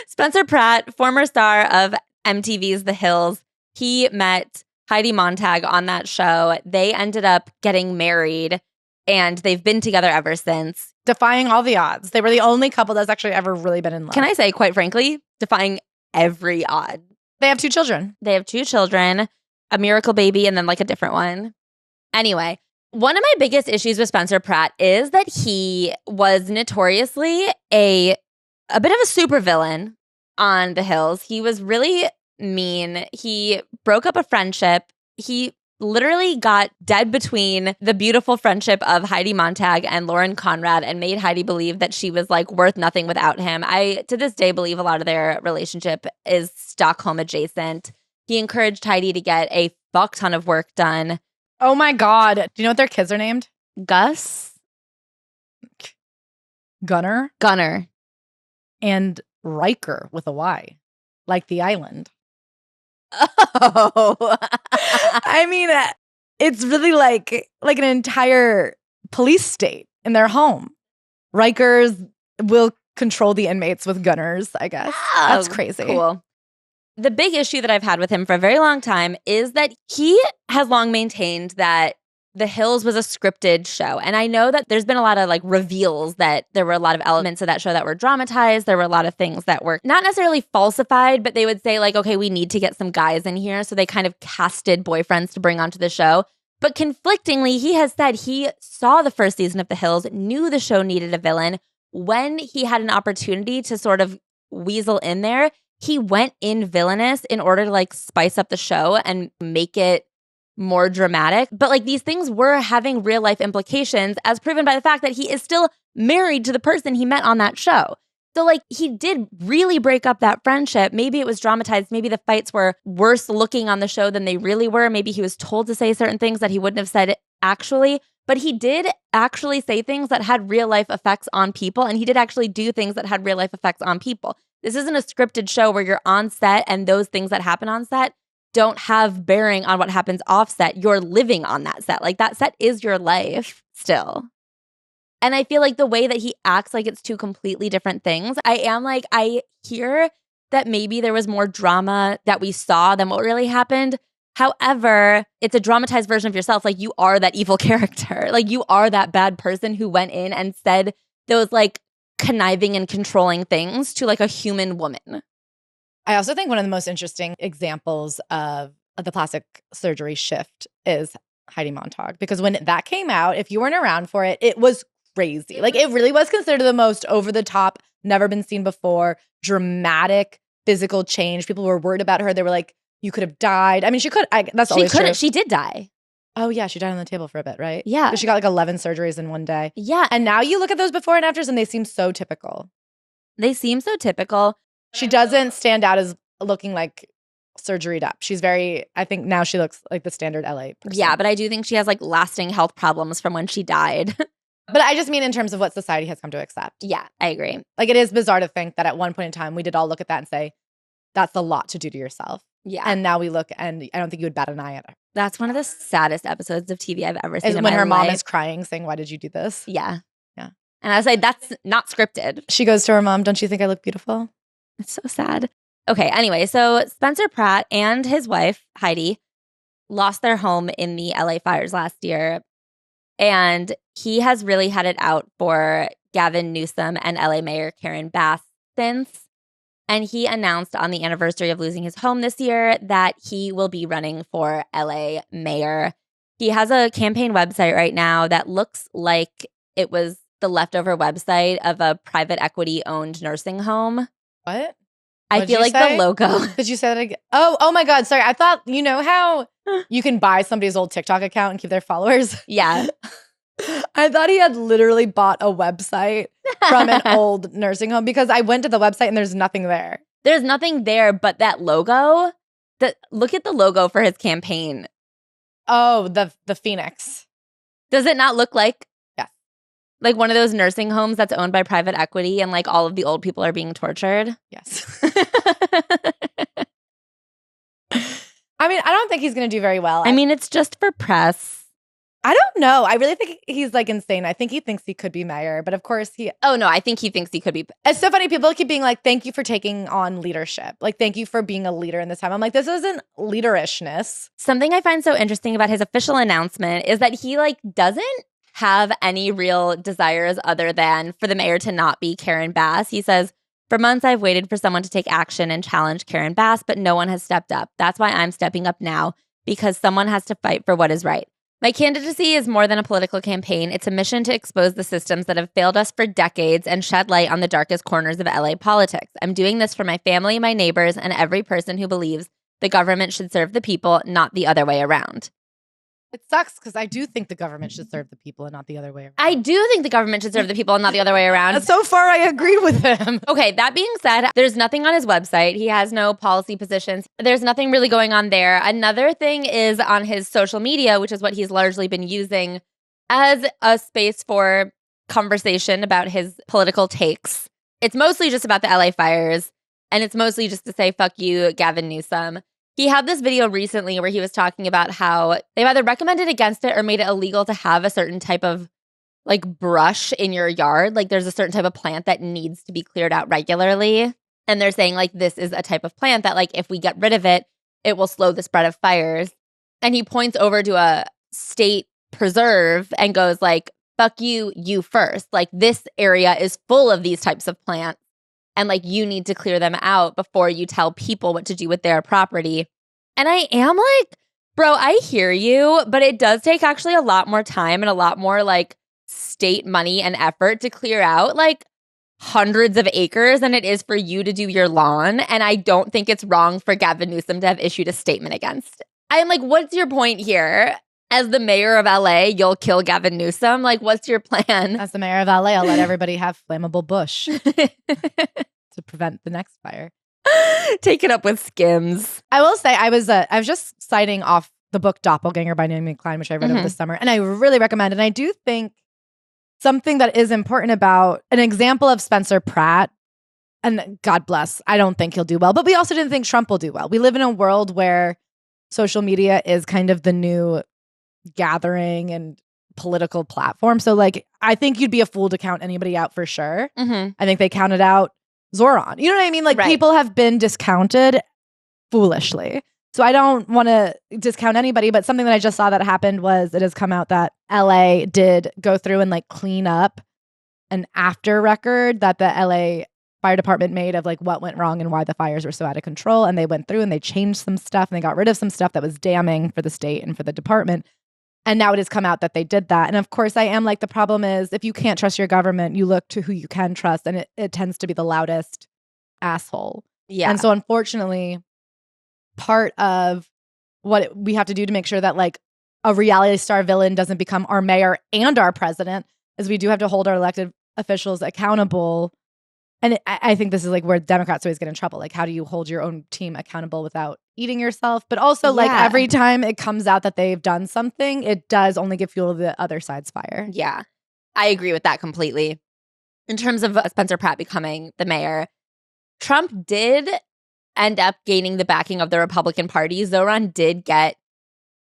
Spencer Pratt, former star of MTV's The Hills, he met Heidi Montag on that show. They ended up getting married and they've been together ever since. Defying all the odds. They were the only couple that's actually ever really been in love. Can I say, quite frankly, defying every odd. They have 2 children. They have 2 children, a miracle baby and then like a different one. Anyway, one of my biggest issues with Spencer Pratt is that he was notoriously a bit of a supervillain on The Hills. He was really mean. He broke up a friendship. He literally got dead between the beautiful friendship of Heidi Montag and Lauren Conrad and made Heidi believe that she was like worth nothing without him. I, to this day, believe a lot of their relationship is Stockholm adjacent. He encouraged Heidi to get a fuck ton of work done. Oh my God. Do you know what their kids are named? Gus? Gunnar? Gunnar. And Riker with a Y. Like the island. Oh. I mean, it's really like an entire police state in their home. Rikers will control the inmates with gunners, I guess. Oh, that's crazy. Cool. The big issue that I've had with him for a very long time is that he has long maintained that The Hills was a scripted show. And I know that there's been a lot of like reveals that there were a lot of elements of that show that were dramatized. There were a lot of things that were not necessarily falsified, but they would say like, okay, we need to get some guys in here. So they kind of casted boyfriends to bring onto the show. But conflictingly, he has said he saw the first season of The Hills, knew the show needed a villain. When he had an opportunity to sort of weasel in there, he went in villainous in order to like spice up the show and make it more dramatic. But like these things were having real life implications as proven by the fact that he is still married to the person he met on that show. So like he did really break up that friendship. Maybe it was dramatized. Maybe the fights were worse looking on the show than they really were. Maybe he was told to say certain things that he wouldn't have said actually. But he did actually say things that had real life effects on people. And he did actually do things that had real life effects on people. This isn't a scripted show where you're on set and those things that happen on set don't have bearing on what happens off set. You're living on that set. Like that set is your life still. And I feel like the way that he acts like it's 2 completely different things. I hear that maybe there was more drama that we saw than what really happened. However, it's a dramatized version of yourself. Like you are that evil character. Like you are that bad person who went in and said those like conniving and controlling things to like a human woman. I also think one of the most interesting examples of the plastic surgery shift is Heidi Montag. Because when that came out, if you weren't around for it, it was crazy. Like it really was considered the most over-the-top, never been seen before, dramatic physical change. People were worried about her. They were like, you could have died. I mean, she could. That's always true. She did die. Oh, yeah. She died on the table for a bit, right? Yeah. 'Cause she got like 11 surgeries in one day. Yeah. And now you look at those before and afters and they seem so typical. They seem so typical. She doesn't stand out as looking like surgeried up. She's very, I think now she looks like the standard LA person. Yeah, but I do think she has like lasting health problems from when she died. But I just mean in terms of what society has come to accept. Yeah, I agree. Like it is bizarre to think that at one point in time, we did all look at that and say, that's a lot to do to yourself. Yeah. And now we look and I don't think you would bat an eye at her. That's one of the saddest episodes of TV I've ever seen Is in when my her mom life. is crying saying, why did you do this? Yeah. Yeah. And I was like, that's not scripted. She goes to her mom, don't you think I look beautiful? It's so sad. Okay, anyway, so Spencer Pratt and his wife, Heidi, lost their home in the LA fires last year. And he has really had it out for Gavin Newsom and LA Mayor Karen Bass since. And he announced on the anniversary of losing his home this year that he will be running for LA mayor. He has a campaign website right now that looks like it was the leftover website of a private equity owned nursing home. What? I feel like the logo. Did you say that again? Oh my God. Sorry. I thought, you know how you can buy somebody's old TikTok account and keep their followers? Yeah. I thought he had literally bought a website from an old nursing home because I went to the website and there's nothing there. There's nothing there but that logo. Look at the logo for his campaign. Oh, the Phoenix. Does it not look like Yes. one of those nursing homes that's owned by private equity and like all of the old people are being tortured? Yes. I mean, I don't think he's going to do very well. I mean, it's just for press. I don't know. I really think he's like insane. I think he thinks he could be mayor, but of course Oh no, I think he thinks he could be. It's so funny. People keep being like, thank you for taking on leadership. Like, thank you for being a leader in this time. I'm like, this isn't leaderishness. Something I find so interesting about his official announcement is that he like doesn't have any real desires other than for the mayor to not be Karen Bass. He says, for months I've waited for someone to take action and challenge Karen Bass, but no one has stepped up. That's why I'm stepping up now, because someone has to fight for what is right. My candidacy is more than a political campaign. It's a mission to expose the systems that have failed us for decades and shed light on the darkest corners of LA politics. I'm doing this for my family, my neighbors, and every person who believes the government should serve the people, not the other way around. It sucks because I do think the government should serve the people and not the other way around. I do think the government should serve the people and not the other way around. So far, I agree with him. Okay, that being said, there's nothing on his website. He has no policy positions. There's nothing really going on there. Another thing is on his social media, which is what he's largely been using as a space for conversation about his political takes. It's mostly just about the LA fires, and it's mostly just to say, fuck you, Gavin Newsom. He had this video recently where he was talking about how they've either recommended against it or made it illegal to have a certain type of like brush in your yard. Like there's a certain type of plant that needs to be cleared out regularly. And they're saying like this is a type of plant that like if we get rid of it, it will slow the spread of fires. And he points over to a state preserve and goes like, fuck you, you first. Like this area is full of these types of plants. And like you need to clear them out before you tell people what to do with their property. And I am like, bro, I hear you, but it does take actually a lot more time and a lot more like state money and effort to clear out like hundreds of acres than it is for you to do your lawn. And I don't think it's wrong for Gavin Newsom to have issued a statement against it. I'm like, what's your point here? As the mayor of LA, you'll kill Gavin Newsom? Like, what's your plan? As the mayor of LA, I'll let everybody have flammable bush to prevent the next fire. Take it up with Skims. I will say I was just citing off the book Doppelganger by Naomi Klein, which I read over the summer, and I really recommend it. And I do think something that is important about an example of Spencer Pratt, and God bless, I don't think he'll do well, but we also didn't think Trump will do well. We live in a world where social media is kind of the new gathering and political platform. So like, I think you'd be a fool to count anybody out for sure. I think they counted out Zoran. You know what I mean? Like people have been discounted foolishly. So I don't want to discount anybody, but something that I just saw that happened was it has come out that LA did go through and like clean up an after record that the LA fire department made of like what went wrong and why the fires were so out of control. And they went through and they changed some stuff and they got rid of some stuff that was damning for the state and for the department. And now it has come out that they did that. And of course, I am like, the problem is if you can't trust your government, you look to who you can trust. And it tends to be the loudest asshole. Yeah. And so unfortunately, part of what we have to do to make sure that like a reality star villain doesn't become our mayor and our president, as we do have to hold our elected officials accountable. And I think this is like where Democrats always get in trouble. Like, how do you hold your own team accountable without eating yourself? But also, like, every time it comes out that they've done something, it does only give fuel to the other side's fire. Yeah, I agree with that completely. In terms of Spencer Pratt becoming the mayor, Trump did end up gaining the backing of the Republican Party. Zoran did get,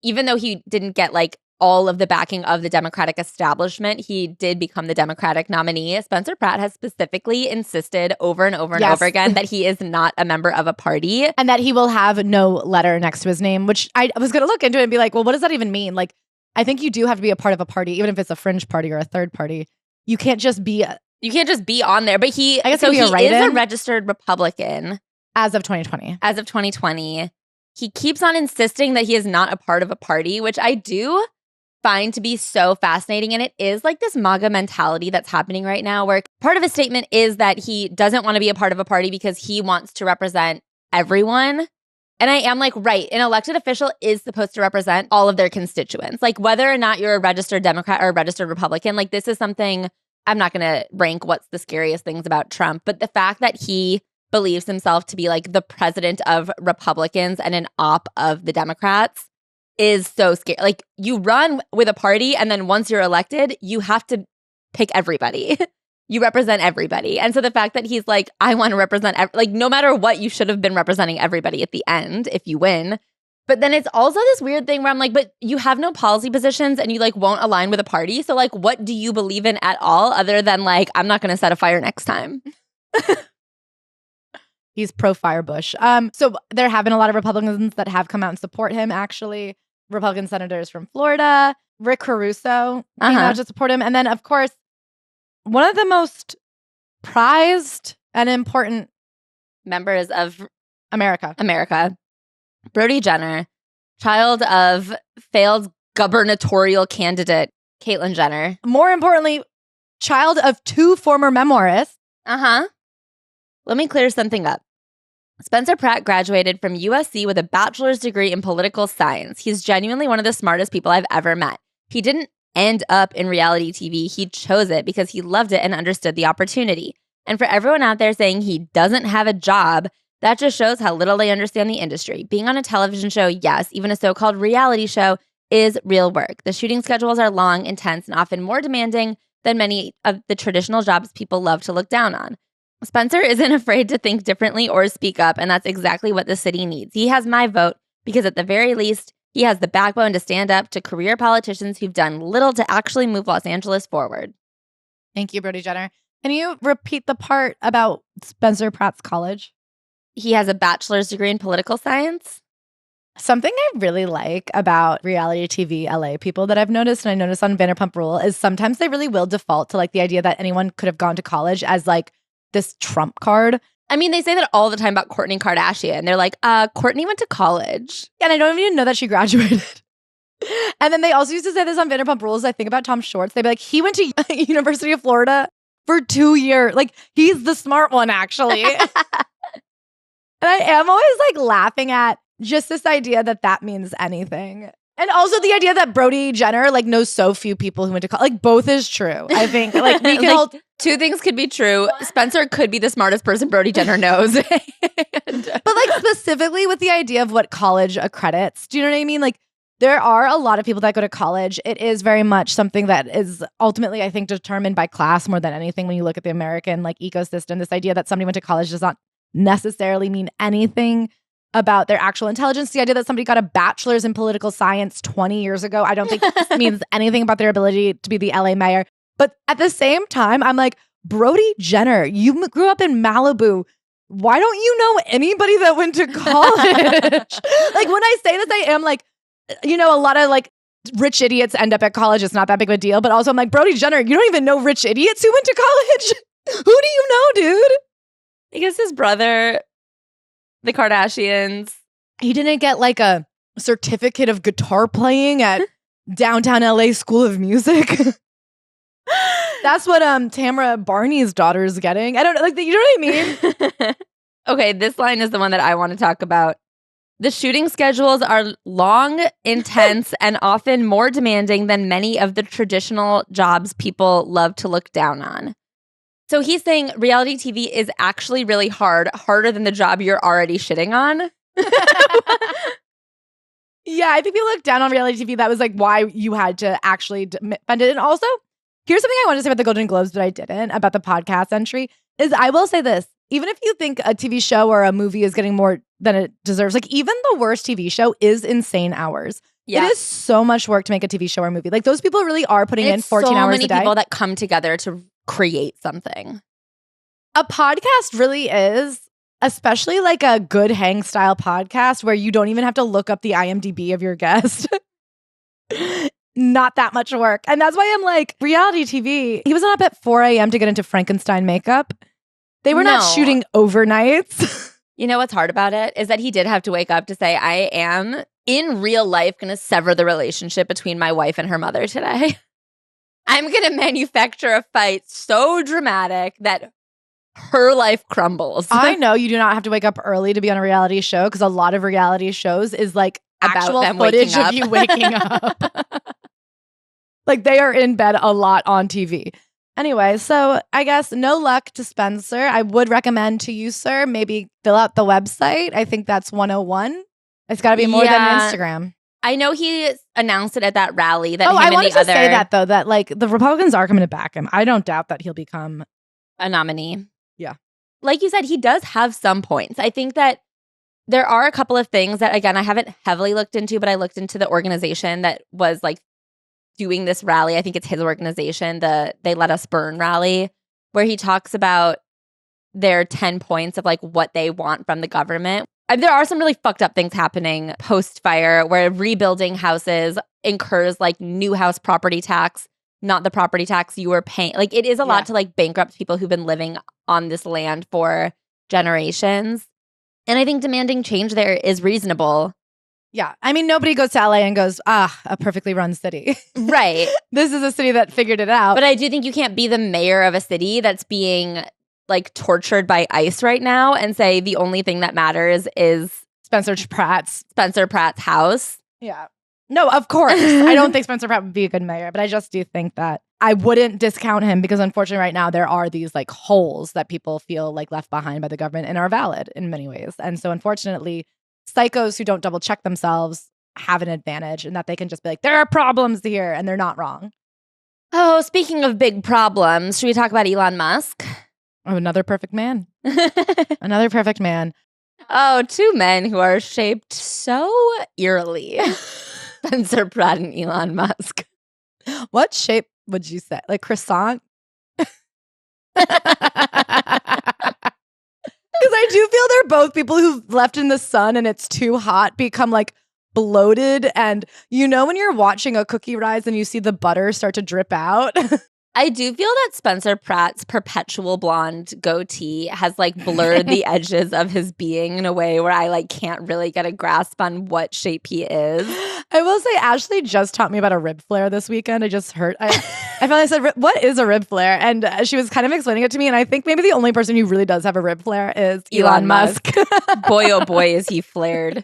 even though he didn't get like all of the backing of the Democratic establishment, he did become the Democratic nominee. Spencer Pratt has specifically insisted over and over and over again that he is not a member of a party. And that he will have no letter next to his name, which I was going to look into it and be like, well, what does that even mean? Like, I think you do have to be a part of a party, even if it's a fringe party or a third party. You can't just be on there. But he is a registered Republican. As of 2020. As of 2020. He keeps on insisting that he is not a part of a party, which I do find to be so fascinating. And it is like this MAGA mentality that's happening right now, where part of his statement is that he doesn't want to be a part of a party because he wants to represent everyone. And I am like, right, an elected official is supposed to represent all of their constituents. Like, whether or not you're a registered Democrat or a registered Republican, like, this is something, I'm not going to rank what's the scariest things about Trump, but the fact that he believes himself to be like the president of Republicans and an op of the Democrats is so scary. Like, you run with a party, and then once you're elected, you have to pick everybody. You represent everybody. And so the fact that he's like, I want to represent, like, no matter what, you should have been representing everybody at the end if you win. But then it's also this weird thing where I'm like, but you have no policy positions and you like won't align with a party. So like, what do you believe in at all other than like, I'm not going to set a fire next time? He's pro Firebush. So there have been a lot of Republicans that have come out and support him, actually. Republican senators from Florida, Rick Caruso came out to support him. And then, of course, one of the most prized and important members of America, Brody Jenner, child of failed gubernatorial candidate Caitlyn Jenner. More importantly, child of 2 former memoirists. Let me clear something up. Spencer Pratt graduated from USC with a bachelor's degree in political science. He's genuinely one of the smartest people I've ever met. He didn't end up in reality TV. He chose it because he loved it and understood the opportunity. And for everyone out there saying he doesn't have a job, that just shows how little they understand the industry. Being on a television show, yes, even a so-called reality show, is real work. The shooting schedules are long, intense, and often more demanding than many of the traditional jobs people love to look down on. Spencer isn't afraid to think differently or speak up, and that's exactly what the city needs. He has my vote because at the very least, he has the backbone to stand up to career politicians who've done little to actually move Los Angeles forward. Thank you, Brody Jenner. Can you repeat the part about Spencer Pratt's college? He has a bachelor's degree in political science. Something I really like about reality TV LA people that I've noticed, and I noticed on Vanderpump Rule, is sometimes they really will default to like the idea that anyone could have gone to college as like this trump card. I mean, they say that all the time about Kourtney Kardashian. They're like, Kourtney went to college. And I don't even know that she graduated. And then they also used to say this on Vanderpump Rules. I think about Tom Schwartz. They'd be like, he went to University of Florida for 2 years. Like, he's the smart one, actually. And I am always like laughing at just this idea that that means anything. And also the idea that Brody Jenner like knows so few people who went to college. Like, both is true. I think like we can like, two things could be true. Spencer could be the smartest person Brody Jenner knows. But like specifically with the idea of what college accredits. Do you know what I mean? Like, there are a lot of people that go to college. It is very much something that is ultimately, I think, determined by class more than anything when you look at the American like ecosystem. This idea that somebody went to college does not necessarily mean anything about their actual intelligence. The idea that somebody got a bachelor's in political science 20 years ago, I don't think means anything about their ability to be the LA mayor. But at the same time, I'm like, Brody Jenner, you grew up in Malibu. Why don't you know anybody that went to college? Like, when I say this, I am like, you know, a lot of like rich idiots end up at college. It's not that big of a deal. But also I'm like, Brody Jenner, you don't even know rich idiots who went to college? Who do you know, dude? I guess his brother, the Kardashians. He didn't get like a certificate of guitar playing at downtown LA School of Music. That's what Tamara Barney's daughter is getting. I don't know, like, you know what I mean? Okay, this line is the one that I want to talk about. The shooting schedules are long, intense, and often more demanding than many of the traditional jobs people love to look down on. So he's saying reality TV is actually really hard, harder than the job you're already shitting on. Yeah, I think we looked down on reality TV. That was like why you had to actually defend it. And also, here's something I wanted to say about the Golden Globes, but I didn't, about the podcast entry, is I will say this. Even if you think a TV show or a movie is getting more than it deserves, like even the worst TV show is insane hours. Yeah. It is so much work to make a TV show or movie. Like those people really are putting in 14 hours a day. So many people that come together to create something. A podcast really is, especially like a good hang style podcast where you don't even have to look up the IMDb of your guest. Not that much work. And that's why I'm like, reality TV, he was up at 4 a.m. to get into Frankenstein makeup. They were not shooting overnights. You know what's hard about it is that he did have to wake up to say, I am in real life going to sever the relationship between my wife and her mother today. I'm going to manufacture a fight so dramatic that her life crumbles. I know you do not have to wake up early to be on a reality show because a lot of reality shows is like actual footage of you waking up. Like they are in bed a lot on TV. Anyway, so I guess no luck to Spencer. I would recommend to you, sir, maybe fill out the website. I think that's 101. It's got to be more than Instagram. I know he announced it at that rally that I wanted to say that, though, that like the Republicans are coming to back him. I don't doubt that he'll become a nominee. Yeah. Like you said, he does have some points. I think that there are a couple of things that, again, I haven't heavily looked into, but I looked into the organization that was like doing this rally. I think it's his organization, the They Let Us Burn rally, where he talks about their 10 points of like what they want from the government. There are some really fucked up things happening post-fire where rebuilding houses incurs like new house property tax, not the property tax you were paying. Like it is a lot to like bankrupt people who've been living on this land for generations. And I think demanding change there is reasonable. Yeah. I mean, nobody goes to LA and goes, a perfectly run city. Right. This is a city that figured it out. But I do think you can't be the mayor of a city that's being like tortured by ICE right now and say the only thing that matters is Spencer Pratt's house. Yeah. No, of course. I don't think Spencer Pratt would be a good mayor, but I just do think that I wouldn't discount him because unfortunately right now there are these like holes that people feel like left behind by the government and are valid in many ways. And so unfortunately, psychos who don't double check themselves have an advantage in that they can just be like, there are problems here, and they're not wrong. Oh, speaking of big problems, should we talk about Elon Musk? Oh, another perfect man. Another perfect man. Oh, two men who are shaped so eerily. Spencer Pratt and Elon Musk. What shape would you say? Like croissant? Because I do feel they're both people who've left in the sun and it's too hot, become like bloated. And you know when you're watching a cookie rise and you see the butter start to drip out? I do feel that Spencer Pratt's perpetual blonde goatee has like blurred the edges of his being in a way where I like can't really get a grasp on what shape he is. I will say Ashley just taught me about a rib flare this weekend. I just heard, I finally said, what is a rib flare? And she was kind of explaining it to me. And I think maybe the only person who really does have a rib flare is Elon Musk. Boy, oh boy, is he flared.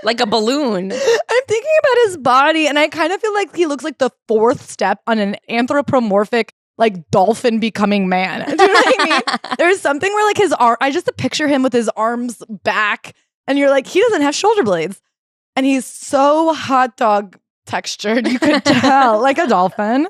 Like a balloon. I'm thinking about his body, and I kind of feel like he looks like the fourth step on an anthropomorphic, like dolphin becoming man. Do you know what I mean? There's something where like his arm, I just picture him with his arms back, and you're like, he doesn't have shoulder blades. And he's so hot dog textured, you could tell, like a dolphin.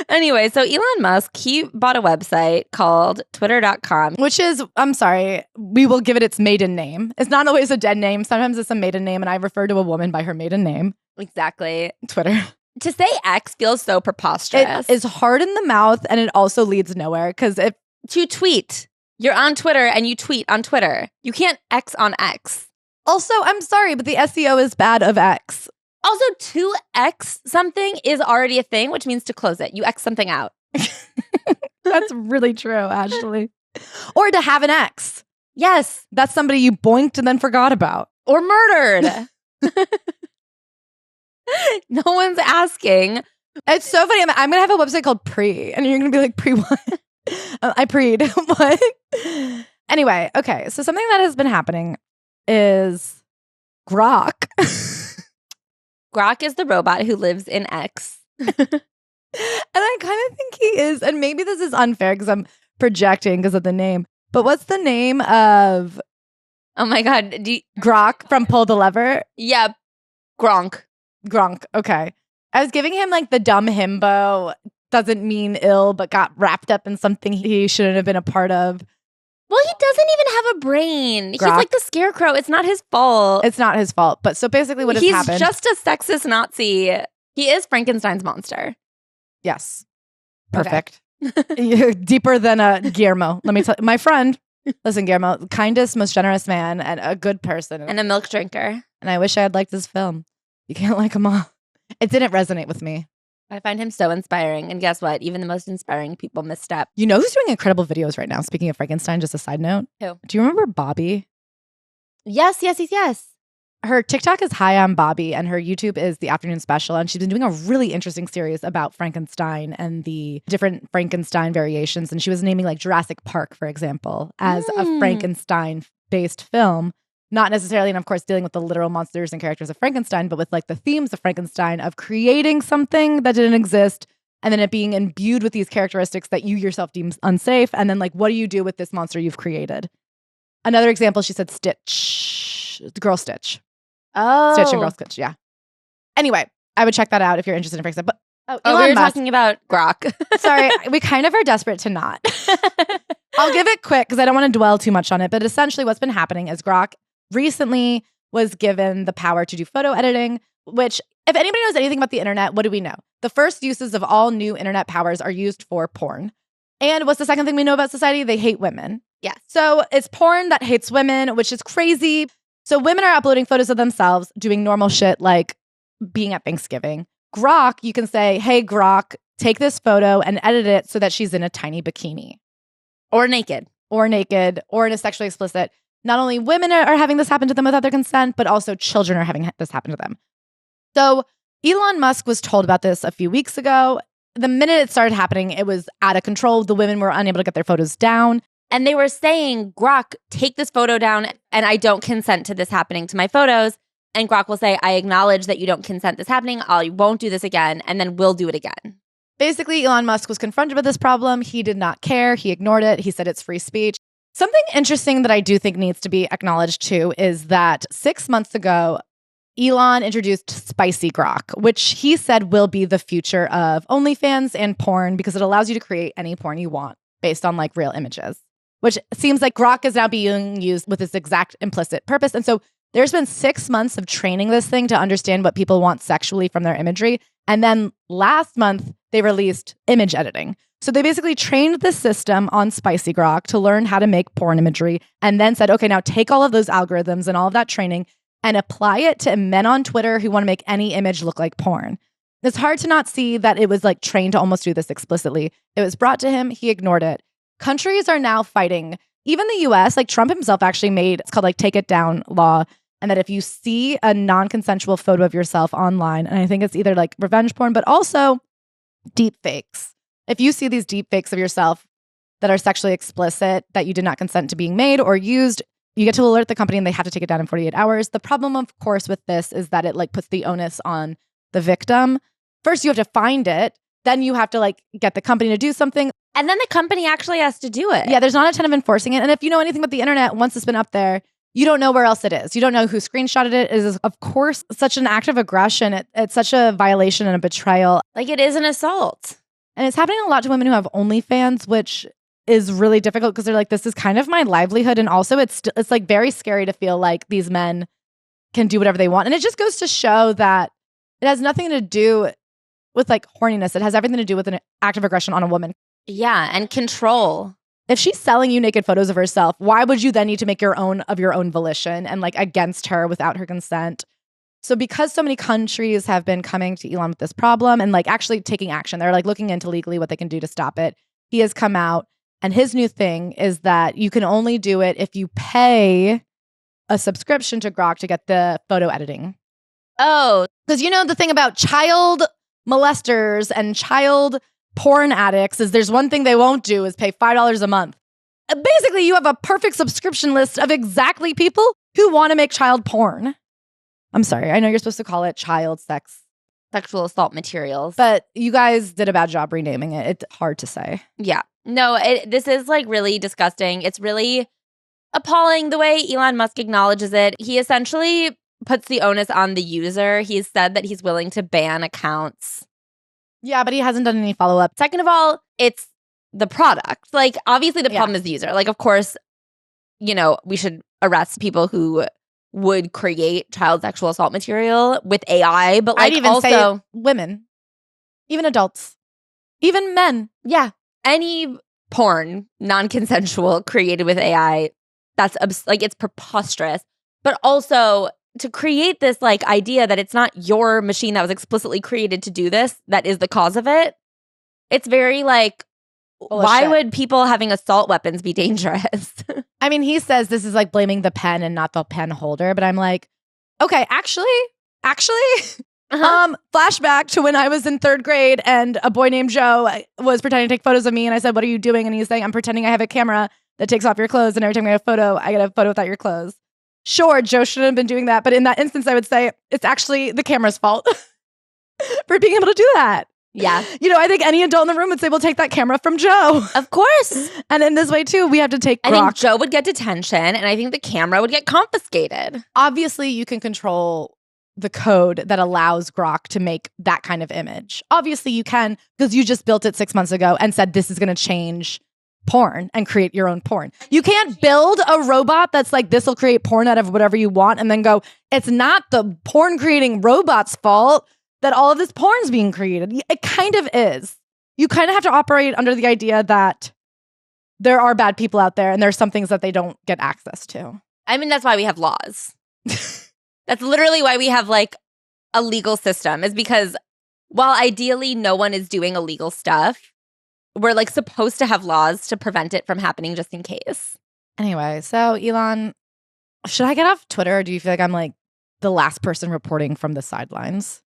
Anyway, so Elon Musk, he bought a website called twitter.com. Which is, I'm sorry, we will give it its maiden name. It's not always a dead name. Sometimes it's a maiden name, and I refer to a woman by her maiden name. Exactly. Twitter. To say X feels so preposterous. It is hard in the mouth, and it also leads nowhere, because if to tweet, you're on Twitter and you tweet on Twitter. You can't X on X. Also, I'm sorry, but the SEO is bad of X. Also, to X something is already a thing, which means to close it. You X something out. That's really true, actually. Or to have an ex. Yes. That's somebody you boinked and then forgot about. Or murdered. No one's asking. It's so funny. I'm going to have a website called Pre, and you're going to be like, Pre what? I preed. What? Anyway, okay. So something that has been happening is Grok. Grok is the robot who lives in X. And I kind of think he is, and maybe this is unfair because I'm projecting because of the name, but what's the name of Oh my God. Grok from Pull the Lever? Yeah, Gronk. Okay. I was giving him like the dumb himbo, doesn't mean ill, but got wrapped up in something he shouldn't have been a part of. Well, he doesn't even have a brain. Grok. He's like the scarecrow. It's not his fault. It's not his fault. But so basically what has happened. He's just a sexist Nazi. He is Frankenstein's monster. Yes. Perfect. Okay. Deeper than Guillermo. Let me tell you, my friend, listen, Guillermo, kindest, most generous man and a good person. And a milk drinker. And I wish I had liked this film. You can't like them all. It didn't resonate with me. I find him so inspiring. And guess what? Even the most inspiring people misstep. You know who's doing incredible videos right now? Speaking of Frankenstein, just a side note. Who? Do you remember Bobby? Yes. Her TikTok is Hi, I'm Bobby, and her YouTube is The Afternoon Special. And she's been doing a really interesting series about Frankenstein and the different Frankenstein variations. And she was naming like Jurassic Park, for example, as a Frankenstein-based film. Not necessarily, and of course, dealing with the literal monsters and characters of Frankenstein, but with like the themes of Frankenstein, of creating something that didn't exist, and then it being imbued with these characteristics that you yourself deem unsafe. And then like, what do you do with this monster you've created? Another example, she said Stitch, Girl Stitch. Oh. Stitch and Girl Stitch, yeah. Anyway, I would check that out if you're interested in Frankenstein. But we were talking about Grok. Sorry, we kind of are desperate to not. I'll give it quick because I don't want to dwell too much on it. But essentially what's been happening is Grok recently was given the power to do photo editing, which if anybody knows anything about the internet, what do we know? The first uses of all new internet powers are used for porn. And what's the second thing we know about society? They hate women. Yeah. So it's porn that hates women, which is crazy. So women are uploading photos of themselves doing normal shit like being at Thanksgiving. Grok, you can say, hey, Grok, take this photo and edit it so that she's in a tiny bikini. Or naked. Or in a sexually explicit. Not only women are having this happen to them without their consent, but also children are having this happen to them. So Elon Musk was told about this a few weeks ago. The minute it started happening, it was out of control. The women were unable to get their photos down. And they were saying, Grok, take this photo down, and I don't consent to this happening to my photos. And Grok will say, I acknowledge that you don't consent to this happening. I won't do this again, and then we'll do it again. Basically, Elon Musk was confronted with this problem. He did not care. He ignored it. He said it's free speech. Something interesting that I do think needs to be acknowledged too is that 6 months ago, Elon introduced Spicy Grok, which he said will be the future of OnlyFans and porn because it allows you to create any porn you want based on like real images, which seems like Grok is now being used with this exact implicit purpose. And so there's been 6 months of training this thing to understand what people want sexually from their imagery. And then last month, they released image editing. So they basically trained the system on Spicy Grok to learn how to make porn imagery and then said, okay, now take all of those algorithms and all of that training and apply it to men on Twitter who want to make any image look like porn. It's hard to not see that it was like trained to almost do this explicitly. It was brought to him. He ignored it. Countries are now fighting. Even the US, like Trump himself actually made, it's called like take it down law. And that if you see a non-consensual photo of yourself online, and I think it's either like revenge porn, but also deep fakes. If you see these deep fakes of yourself that are sexually explicit, that you did not consent to being made or used, you get to alert the company and they have to take it down in 48 hours. The problem, of course, with this is that it like puts the onus on the victim. First, you have to find it. Then you have to like get the company to do something. And then the company actually has to do it. Yeah, there's not a ton of enforcing it. And if you know anything about the internet, once it's been up there, you don't know where else it is. You don't know who screenshotted it. It is, of course, such an act of aggression. It's such a violation and a betrayal. Like it is an assault. And it's happening a lot to women who have OnlyFans, which is really difficult because they're like, this is kind of my livelihood. And also it's like very scary to feel like these men can do whatever they want. And it just goes to show that it has nothing to do with like horniness. It has everything to do with an act of aggression on a woman. Yeah, and control. If she's selling you naked photos of herself, why would you then need to make your own of your own volition and like against her without her consent? So because so many countries have been coming to Elon with this problem and like actually taking action, they're like looking into legally what they can do to stop it. He has come out and his new thing is that you can only do it if you pay a subscription to Grok to get the photo editing. Oh, because you know the thing about child molesters and child porn addicts is there's one thing they won't do is pay $5 a month. Basically, you have a perfect subscription list of exactly people who want to make child porn. I'm sorry. I know you're supposed to call it child sexual assault materials. But you guys did a bad job renaming it. It's hard to say. Yeah. No, this is like really disgusting. It's really appalling the way Elon Musk acknowledges it. He essentially puts the onus on the user. He's said that he's willing to ban accounts. Yeah, but he hasn't done any follow-up. Second of all, it's the product. Like, obviously the problem is the user. Like, of course, we should arrest people who would create child sexual assault material with AI, but like I'd even also say women, even adults, even men. Yeah. Any porn, non-consensual, created with AI, that's it's preposterous. But also to create this like idea that it's not your machine that was explicitly created to do this that is the cause of it. It's very like, why would people having assault weapons be dangerous? I mean, he says this is like blaming the pen and not the pen holder, but I'm like, okay, actually, flashback to when I was in 3rd grade and a boy named Joe was pretending to take photos of me, and I said, "What are you doing?" And he's saying, "I'm pretending I have a camera that takes off your clothes, and every time I get a photo, I get a photo without your clothes." Sure, Joe shouldn't have been doing that, but in that instance, I would say it's actually the camera's fault for being able to do that. Yeah. I think any adult in the room would say, we'll take that camera from Joe. Of course. And in this way, too, we have to take Grok. I think Joe would get detention, and I think the camera would get confiscated. Obviously, you can control the code that allows Grok to make that kind of image. Obviously, you can, because you just built it 6 months ago and said this is going to change porn and create your own porn. You can't build a robot that's like, this will create porn out of whatever you want, and then go, it's not the porn creating robot's fault that all of this porn's being created. It kind of is. You kind of have to operate under the idea that there are bad people out there and there's some things that they don't get access to. I mean, that's why we have laws. That's literally why we have like a legal system, is because while ideally no one is doing illegal stuff, we're like supposed to have laws to prevent it from happening just in case. Anyway, so Elon, should I get off Twitter, or do you feel like I'm like the last person reporting from the sidelines?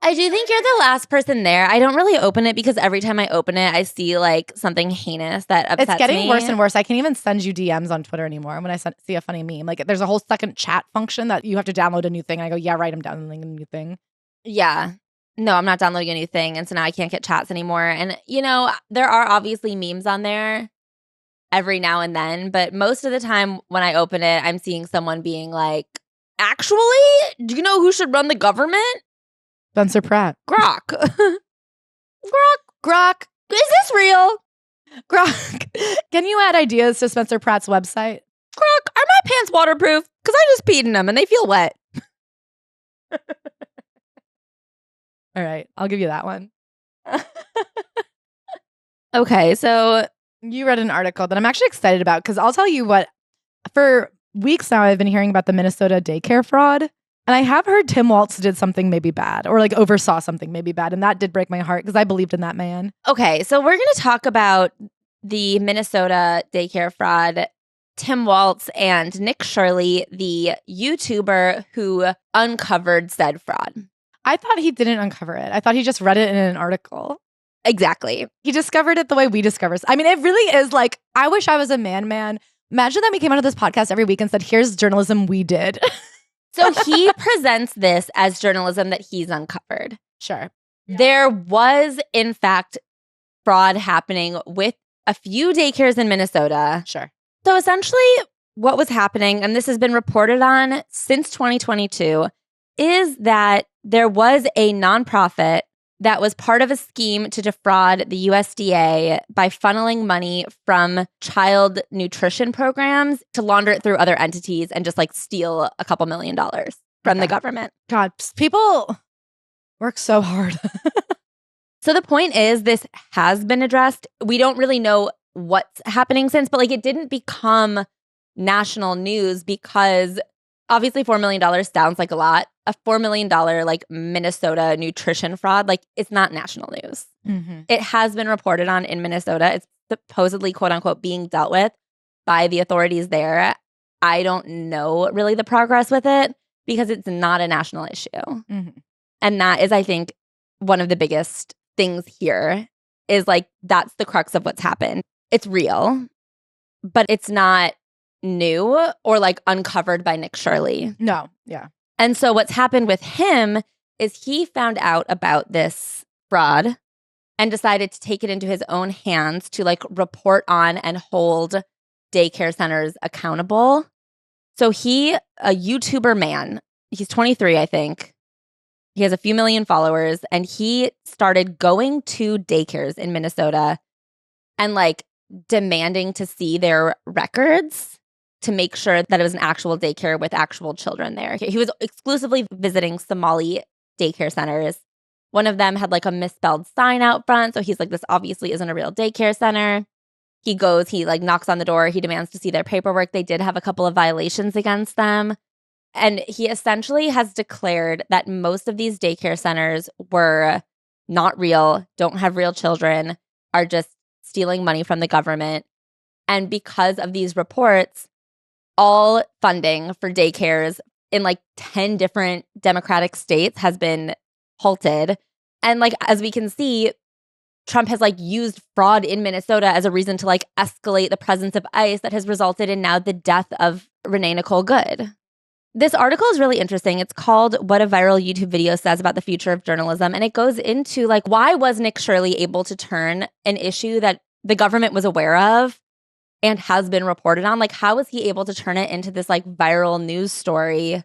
I do think you're the last person there. I don't really open it because every time I open it, I see like something heinous that upsets me. It's getting worse and worse. I can't even send you DMs on Twitter anymore when I see a funny meme. Like, there's a whole second chat function that you have to download a new thing. I go, yeah, right, I'm downloading a new thing. Yeah. No, I'm not downloading a new thing. And so now I can't get chats anymore. And, there are obviously memes on there every now and then. But most of the time when I open it, I'm seeing someone being like, actually, do you know who should run the government? Spencer Pratt. Grok. Grok. Is this real? Grok. Can you add ideas to Spencer Pratt's website? Grok, are my pants waterproof? Because I just peed in them and they feel wet. All right, I'll give you that one. Okay, so you read an article that I'm actually excited about, because I'll tell you what, for weeks now I've been hearing about the Minnesota daycare fraud. And I have heard Tim Walz did something maybe bad, or like oversaw something maybe bad. And that did break my heart because I believed in that man. Okay, so we're going to talk about the Minnesota daycare fraud, Tim Walz and Nick Shirley, the YouTuber who uncovered said fraud. I thought he didn't uncover it. I thought he just read it in an article. Exactly. He discovered it the way we discover. I mean, it really is like, I wish I was a man. Imagine that we came out of this podcast every week and said, here's journalism we did. So he presents this as journalism that he's uncovered. Sure. There was, in fact, fraud happening with a few daycares in Minnesota. Sure. So essentially what was happening, and this has been reported on since 2022, is that there was a nonprofit that was part of a scheme to defraud the USDA by funneling money from child nutrition programs to launder it through other entities and just like steal a couple $1 million from the government. God, people work so hard. So the point is, this has been addressed. We don't really know what's happening since, but like it didn't become national news because obviously $4 million sounds like a lot. A $4 million like Minnesota nutrition fraud, like it's not national news. Mm-hmm. It has been reported on in Minnesota. It's supposedly, quote unquote, being dealt with by the authorities there. I don't know really the progress with it because it's not a national issue. Mm-hmm. And that is, I think, one of the biggest things here is like that's the crux of what's happened. It's real, but it's not new or like uncovered by Nick Shirley. No. Yeah. And so what's happened with him is he found out about this fraud and decided to take it into his own hands to like report on and hold daycare centers accountable. So a YouTuber man, he's 23, I think. He has a few million followers, and he started going to daycares in Minnesota and like demanding to see their records to make sure that it was an actual daycare with actual children there. He was exclusively visiting Somali daycare centers. One of them had like a misspelled sign out front. So he's like, this obviously isn't a real daycare center. He goes, he like knocks on the door. He demands to see their paperwork. They did have a couple of violations against them. And he essentially has declared that most of these daycare centers were not real, don't have real children, are just stealing money from the government. And because of these reports, all funding for daycares in like 10 different Democratic states has been halted. And like, as we can see, Trump has like used fraud in Minnesota as a reason to like escalate the presence of ICE that has resulted in now the death of Renee Nicole Good. This article is really interesting. It's called What a Viral YouTube Video Says About the Future of Journalism. And it goes into like, why was Nick Shirley able to turn an issue that the government was aware of and has been reported on? Like, how was he able to turn it into this like viral news story?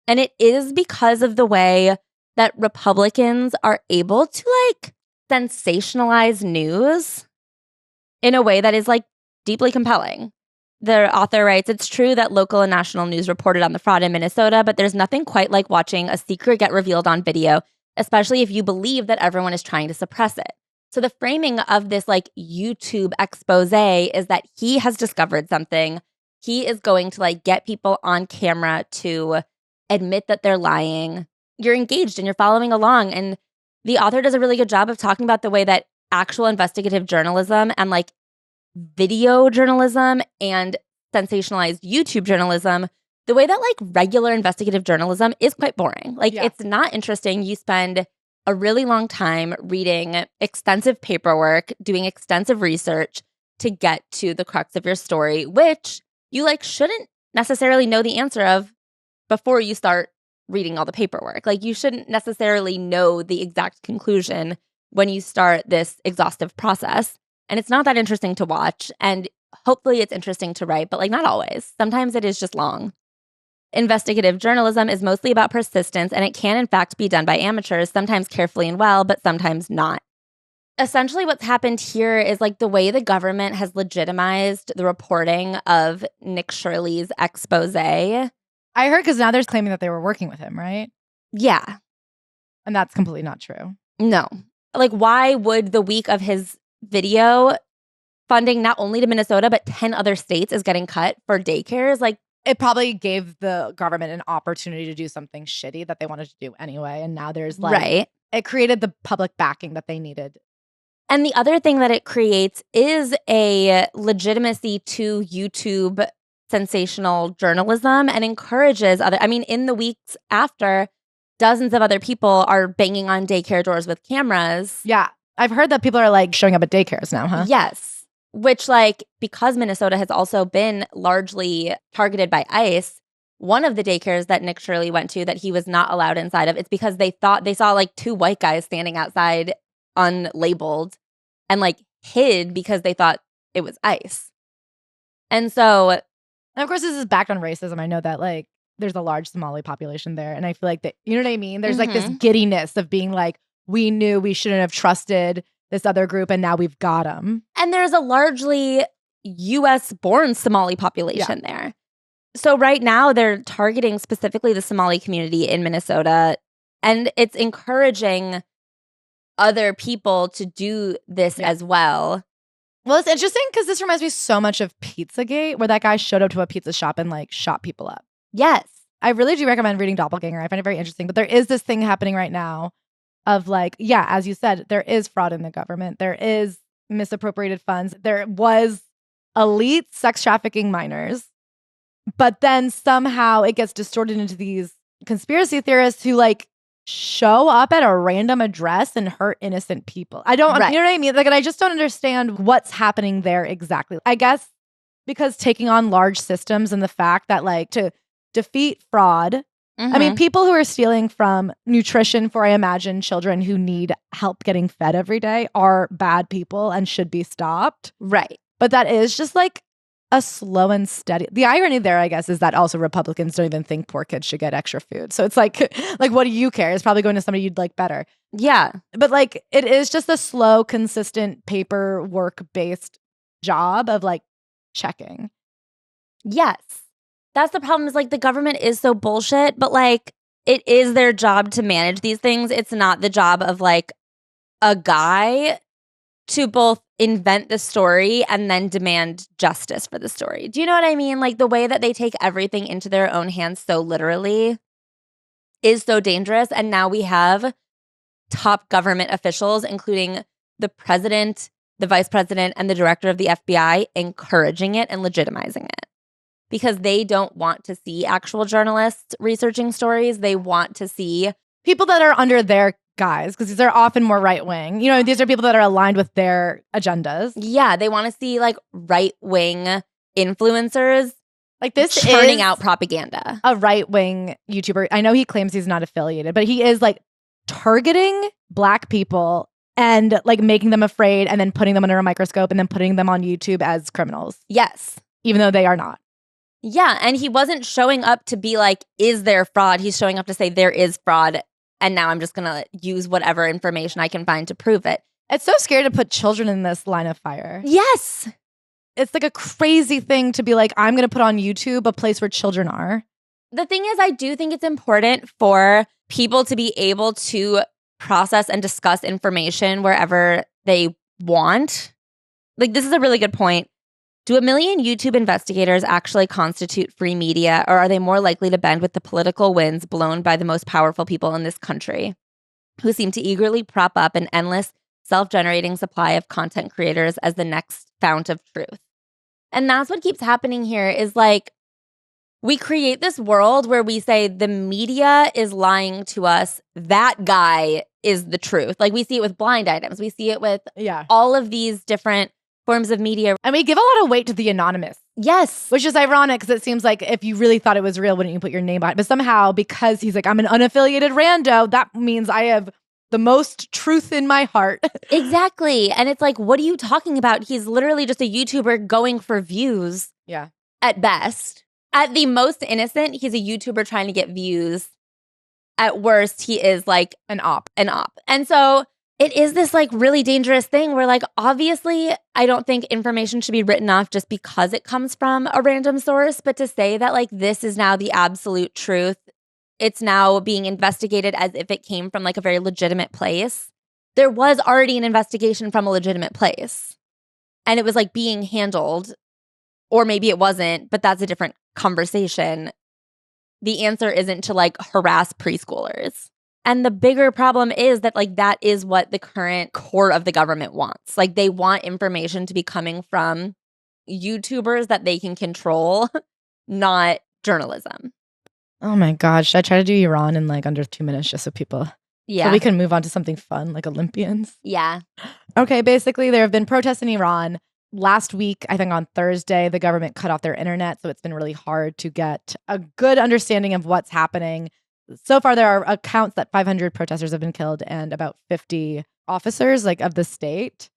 And it is because of the way that Republicans are able to like sensationalize news in a way that is like deeply compelling. The author writes, it's true that local and national news reported on the fraud in Minnesota, but there's nothing quite like watching a secret get revealed on video, especially if you believe that everyone is trying to suppress it. So the framing of this like YouTube expose is that he has discovered something. He is going to like get people on camera to admit that they're lying. You're engaged and you're following along. And the author does a really good job of talking about the way that actual investigative journalism and like video journalism and sensationalized YouTube journalism, the way that like regular investigative journalism is quite boring. Like It's not interesting. You spend a really long time reading extensive paperwork, doing extensive research to get to the crux of your story, which you like shouldn't necessarily know the answer of before you start reading all the paperwork. Like you shouldn't necessarily know the exact conclusion when you start this exhaustive process. And it's not that interesting to watch. And hopefully it's interesting to write, but like not always. Sometimes it is just long. Investigative journalism is mostly about persistence, and it can in fact be done by amateurs, sometimes carefully and well, but sometimes not. Essentially what's happened here is like the way the government has legitimized the reporting of Nick Shirley's expose. I heard because now they're claiming that they were working with him, right? Yeah. And that's completely not true. No. Like why would the week of his video funding not only to Minnesota, but 10 other states is getting cut for daycares? Like it probably gave the government an opportunity to do something shitty that they wanted to do anyway. And now there's like, right. It created the public backing that they needed. And the other thing that it creates is a legitimacy to YouTube sensational journalism and encourages other, I mean, in the weeks after, dozens of other people are banging on daycare doors with cameras. Yeah. I've heard that people are like showing up at daycares now, huh? Yes. Which like, because Minnesota has also been largely targeted by ICE, one of the daycares that Nick Shirley went to that he was not allowed inside of, it's because they saw like two white guys standing outside unlabeled and like hid because they thought it was ICE. And so, and of course, this is backed on racism. I know that like there's a large Somali population there. And I feel like that, you know what I mean? There's like this giddiness of being like, we knew we shouldn't have trusted this other group and now we've got them. And there's a largely US born Somali population there. So right now they're targeting specifically the Somali community in Minnesota. And it's encouraging other people to do this as well. Well, it's interesting because this reminds me so much of Pizzagate, where that guy showed up to a pizza shop and like shot people up. Yes. I really do recommend reading Doppelganger. I find it very interesting. But there is this thing happening right now of like, yeah, as you said, there is fraud in the government. There is misappropriated funds. There was elite sex trafficking minors. But then somehow it gets distorted into these conspiracy theorists who like show up at a random address and hurt innocent people. I don't, you know what I mean? Like, and I just don't understand what's happening there exactly. I guess because taking on large systems and the fact that like to defeat fraud, I mean, people who are stealing from nutrition for, I imagine, children who need help getting fed every day are bad people and should be stopped. Right. But that is just like a slow and steady. The irony there, I guess, is that also Republicans don't even think poor kids should get extra food. So it's like what do you care? It's probably going to somebody you'd like better. Yeah. But like it is just a slow, consistent paperwork-based job of like checking. Yes. That's the problem is like the government is so bullshit, but like it is their job to manage these things. It's not the job of like a guy to both invent the story and then demand justice for the story. Do you know what I mean? Like the way that they take everything into their own hands so literally is so dangerous. And now we have top government officials, including the president, the vice president, and the director of the FBI encouraging it and legitimizing it. Because they don't want to see actual journalists researching stories. They want to see people that are under their guise, because these are often more right wing. You know, these are people that are aligned with their agendas. Yeah, they want to see like right wing influencers like this churning out propaganda. A right wing YouTuber. I know he claims he's not affiliated, but he is like targeting Black people and like making them afraid and then putting them under a microscope and then putting them on YouTube as criminals. Yes. Even though they are not. Yeah, and he wasn't showing up to be like, is there fraud? He's showing up to say there is fraud, and now I'm just going to use whatever information I can find to prove it. It's so scary to put children in this line of fire. Yes. It's like a crazy thing to be like, I'm going to put on YouTube a place where children are. The thing is, I do think it's important for people to be able to process and discuss information wherever they want. Like, this is a really good point. Do a million YouTube investigators actually constitute free media, or are they more likely to bend with the political winds blown by the most powerful people in this country, who seem to eagerly prop up an endless, self-generating supply of content creators as the next fount of truth? And that's what keeps happening here is like, we create this world where we say the media is lying to us. That guy is the truth. Like we see it with blind items. We see it with all of these different forms of media. And we give a lot of weight to the anonymous. Yes. Which is ironic because it seems like if you really thought it was real, wouldn't you put your name on it? But somehow, because he's like, I'm an unaffiliated rando, that means I have the most truth in my heart. Exactly. And it's like, what are you talking about? He's literally just a YouTuber going for views. Yeah. At best. At the most innocent, he's a YouTuber trying to get views. At worst, he is like an op. And so it is this like really dangerous thing where like, obviously, I don't think information should be written off just because it comes from a random source. But to say that like this is now the absolute truth, it's now being investigated as if it came from like a very legitimate place. There was already an investigation from a legitimate place. And it was like being handled, or maybe it wasn't, but that's a different conversation. The answer isn't to like harass preschoolers. And the bigger problem is that like that is what the current core of the government wants. Like they want information to be coming from YouTubers that they can control, not journalism. Oh my God. Should I try to do Iran in like under 2 minutes just so people... Yeah. So we can move on to something fun like Olympians? Yeah. Okay, basically there have been protests in Iran. Last week, I think on Thursday, the government cut off their internet, so it's been really hard to get a good understanding of what's happening. So far, there are accounts that 500 protesters have been killed and about 50 officers like of the state.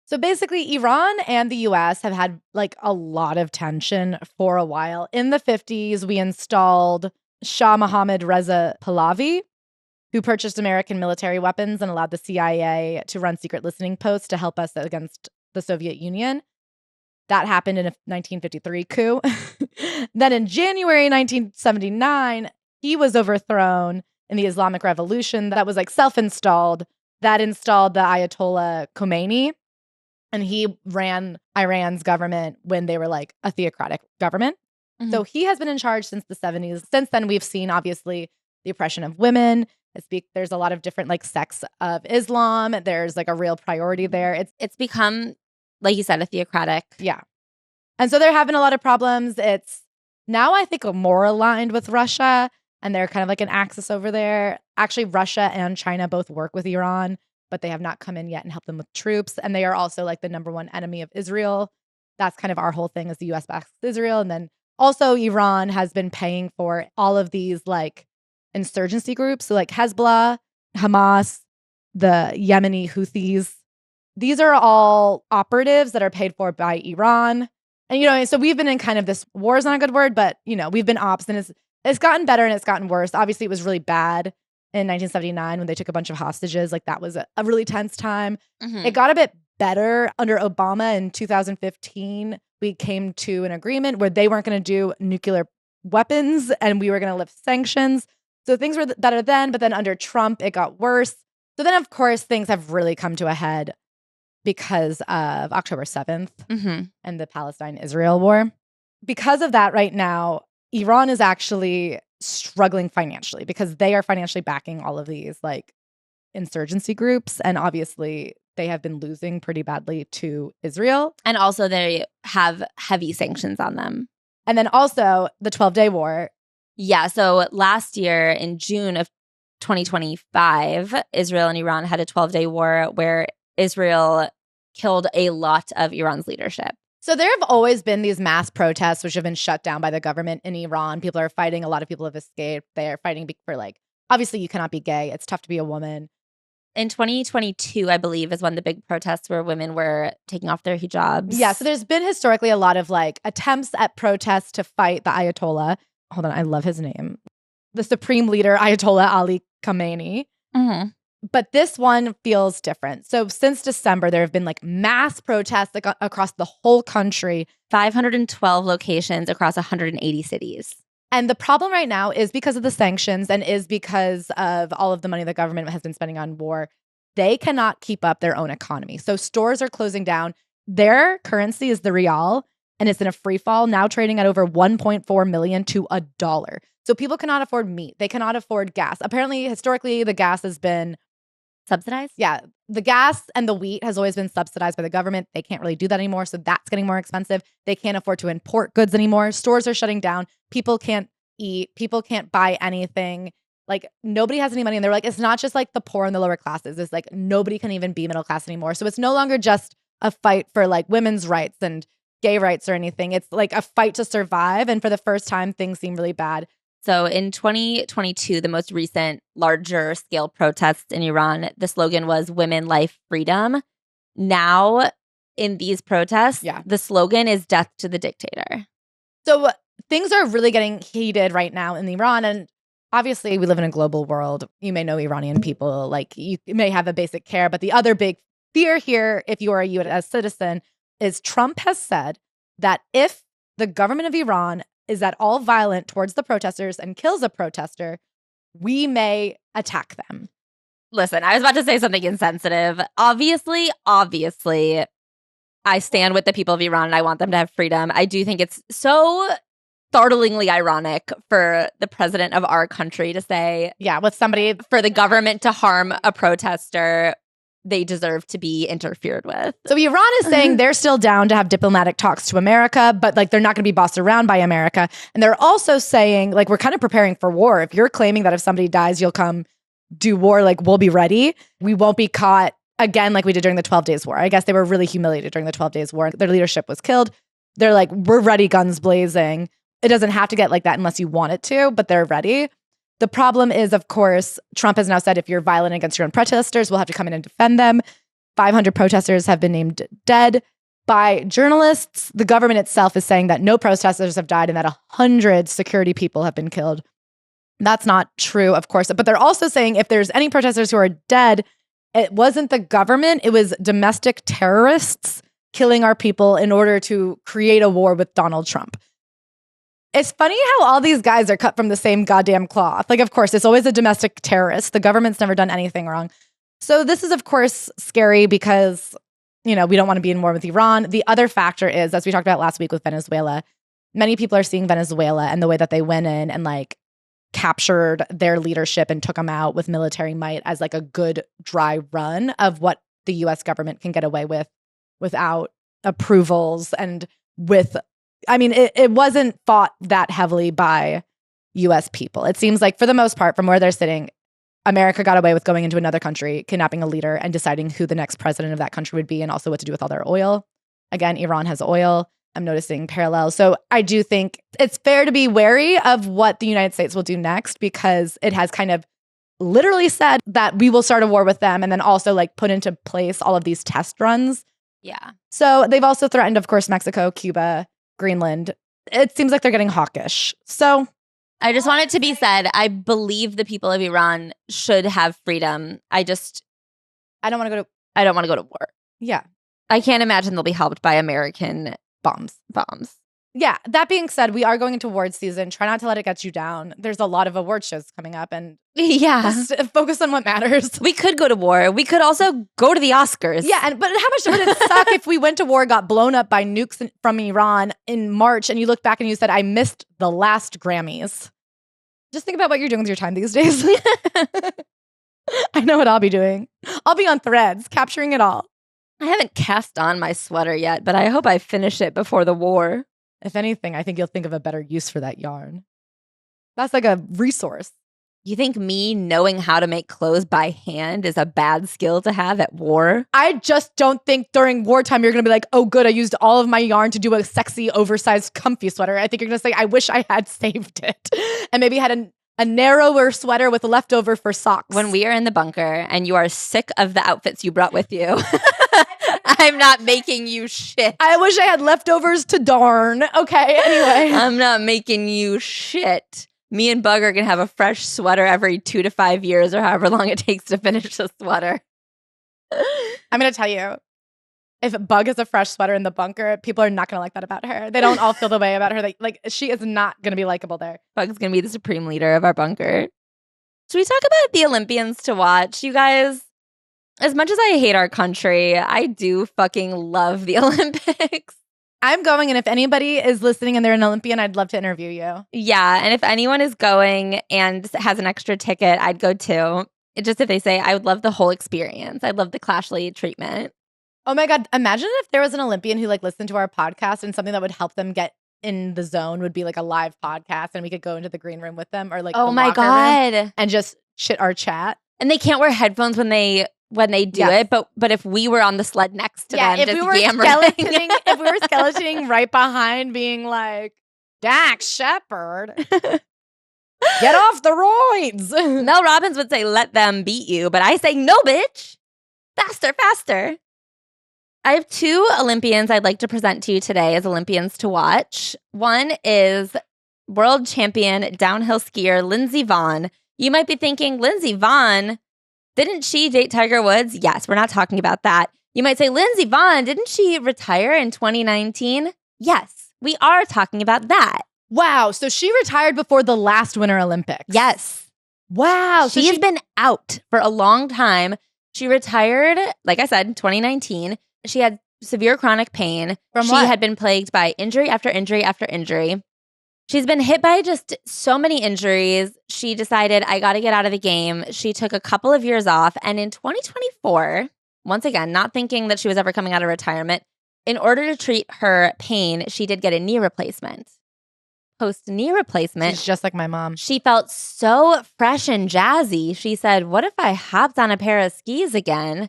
So basically, Iran and the US have had like a lot of tension for a while. In the 50s, we installed Shah Mohammad Reza Pahlavi, who purchased American military weapons and allowed the CIA to run secret listening posts to help us against the Soviet Union. That happened in a 1953 coup. Then in January 1979, he was overthrown in the Islamic Revolution that was like self-installed. That installed the Ayatollah Khomeini, and he ran Iran's government when they were like a theocratic government. Mm-hmm. So he has been in charge since the 70s. Since then, we've seen obviously the oppression of women. There's a lot of different like sects of Islam. There's like a real priority there. It's become, like you said, a theocratic. Yeah. And so there have been a lot of problems. It's now, I think, more aligned with Russia, and they're kind of like an axis over there. Actually, Russia and China both work with Iran, but they have not come in yet and helped them with troops. And they are also like the number one enemy of Israel. That's kind of our whole thing, is the US backs Israel. And then also Iran has been paying for all of these like insurgency groups. So like Hezbollah, Hamas, the Yemeni Houthis. These are all operatives that are paid for by Iran. And, so we've been in kind of this, war is not a good word, but, we've been ops, and it's gotten better and it's gotten worse. Obviously, it was really bad in 1979 when they took a bunch of hostages. Like, that was a really tense time. Mhm. It got a bit better under Obama in 2015. We came to an agreement where they weren't going to do nuclear weapons and we were going to lift sanctions. So things were better then, but then under Trump, it got worse. So then, of course, things have really come to a head because of October 7th and the Palestine-Israel war. Because of that, right now, Iran is actually struggling financially because they are financially backing all of these like insurgency groups. And obviously, they have been losing pretty badly to Israel. And also they have heavy sanctions on them. And then also the 12-day war. Yeah. So last year in June of 2025, Israel and Iran had a 12-day war where Israel killed a lot of Iran's leadership. So there have always been these mass protests which have been shut down by the government in Iran. People are fighting. A lot of people have escaped. They're fighting for like, obviously you cannot be gay. It's tough to be a woman. In 2022, I believe, is when the big protests where women were taking off their hijabs. Yeah, so there's been historically a lot of like attempts at protests to fight the Ayatollah. Hold on, I love his name. The supreme leader, Ayatollah Ali Khamenei. Mm-hmm. But this one feels different. So since December, there have been like mass protests across the whole country. 512 locations across 180 cities. And the problem right now is because of the sanctions and is because of all of the money the government has been spending on war. They cannot keep up their own economy. So stores are closing down. Their currency is the rial, and it's in a free fall, now trading at over 1.4 million to $1. So people cannot afford meat. They cannot afford gas. Apparently, historically, the gas has been subsidized? Yeah. The gas and the wheat has always been subsidized by the government. They can't really do that anymore. So that's getting more expensive. They can't afford to import goods anymore. Stores are shutting down. People can't eat. People can't buy anything. Like, nobody has any money. And they're like, it's not just like the poor and the lower classes. It's like nobody can even be middle class anymore. So it's no longer just a fight for like women's rights and gay rights or anything. It's like a fight to survive. And for the first time, things seem really bad. So in 2022, the most recent larger scale protests in Iran, the slogan was Women, Life, Freedom. Now, in these protests, the slogan is Death to the Dictator. So things are really getting heated right now in Iran. And obviously, we live in a global world. You may know Iranian people. Like, you may have a basic care. But the other big fear here, if you are a U.S. citizen, is Trump has said that if the government of Iran is at all violent towards the protesters and kills a protester, we may attack them. Listen, I was about to say something insensitive. Obviously, I stand with the people of Iran and I want them to have freedom. I do think it's so startlingly ironic for the president of our country to say, with somebody, for the government to harm a protester, they deserve to be interfered with. So Iran is saying they're still down to have diplomatic talks to America, but like they're not going to be bossed around by America. And they're also saying, like, we're kind of preparing for war. If you're claiming that if somebody dies, you'll come do war, like, we'll be ready. We won't be caught again like we did during the 12 Days War. I guess they were really humiliated during the 12 Days War. Their leadership was killed. They're like, we're ready, guns blazing. It doesn't have to get like that unless you want it to, but they're ready. The problem is, of course, Trump has now said if you're violent against your own protesters, we'll have to come in and defend them. 500 protesters have been named dead by journalists. The government itself is saying that no protesters have died and that 100 security people have been killed. That's not true, of course. But they're also saying if there's any protesters who are dead, it wasn't the government. It was domestic terrorists killing our people in order to create a war with Donald Trump. It's funny how all these guys are cut from the same goddamn cloth. Like, of course, it's always a domestic terrorist. The government's never done anything wrong. So this is, of course, scary because, we don't want to be in war with Iran. The other factor is, as we talked about last week with Venezuela, many people are seeing Venezuela and the way that they went in and like captured their leadership and took them out with military might as like a good dry run of what the U.S. government can get away with without approvals and with it wasn't fought that heavily by U.S. people. It seems like for the most part, from where they're sitting, America got away with going into another country, kidnapping a leader, and deciding who the next president of that country would be and also what to do with all their oil. Again, Iran has oil. I'm noticing parallels. So I do think it's fair to be wary of what the United States will do next, because it has kind of literally said that we will start a war with them, and then also like put into place all of these test runs. Yeah. So they've also threatened, of course, Mexico, Cuba, Greenland. It seems like they're getting hawkish. So I just want it to be said, I believe the people of Iran should have freedom. I don't want to go to war. Yeah. I can't imagine they'll be helped by American bombs. Yeah. That being said, we are going into award season. Try not to let it get you down. There's a lot of award shows coming up, and just focus on what matters. We could go to war. We could also go to the Oscars. Yeah, but how much would it suck if we went to war, got blown up by nukes from Iran in March, and you look back and you said, I missed the last Grammys? Just think about what you're doing with your time these days. I know what I'll be doing. I'll be on Threads, capturing it all. I haven't cast on my sweater yet, but I hope I finish it before the war. If anything, I think you'll think of a better use for that yarn. That's like a resource. You think me knowing how to make clothes by hand is a bad skill to have at war? I just don't think during wartime you're going to be like, oh, good, I used all of my yarn to do a sexy, oversized, comfy sweater. I think you're going to say, I wish I had saved it. And maybe had a narrower sweater with leftover for socks. When we are in the bunker and you are sick of the outfits you brought with you, I'm not making you shit. I wish I had leftovers to darn. Okay, anyway. I'm not making you shit. Me and Bug are going to have a fresh sweater every 2 to 5 years, or however long it takes to finish a sweater. I'm going to tell you, if Bug is a fresh sweater in the bunker, people are not going to like that about her. They don't all feel the way about her. Like she is not going to be likable there. Bug's going to be the supreme leader of our bunker. Should we talk about the Olympians to watch? You guys, as much as I hate our country, I do fucking love the Olympics. I'm going, and if anybody is listening and they're an Olympian, I'd love to interview you. Yeah, and if anyone is going and has an extra ticket, I'd go too. Just if they say, I would love the whole experience. I'd love the Clashly treatment. Oh my God, imagine if there was an Olympian who like listened to our podcast, and something that would help them get in the zone would be like a live podcast, and we could go into the green room with them, or like oh my God, and just shit our chat. And they can't wear headphones when they do it, but if we were on the sled next to them, if just we were yammering. if we were skeletoning right behind, being like, Dax Shepard, get off the roids. Mel Robbins would say, let them beat you, but I say, no, bitch, faster. I have 2 Olympians I'd like to present to you today as Olympians to watch. One is world champion downhill skier Lindsey Vonn. You might be thinking, Lindsey Vonn, didn't she date Tiger Woods? Yes, we're not talking about that. You might say, Lindsey Vonn, didn't she retire in 2019? Yes, we are talking about that. Wow, so she retired before the last Winter Olympics. Yes. Wow. So she's been out for a long time. She retired, like I said, in 2019. She had severe chronic pain. From she what? had been plagued by injury after injury after injury. She's been hit by just so many injuries. She decided, I got to get out of the game. She took a couple of years off. And in 2024, once again, not thinking that she was ever coming out of retirement, in order to treat her pain, she did get a knee replacement. Post-knee replacement. She's just like my mom. She felt so fresh and jazzy. She said, what if I hopped on a pair of skis again?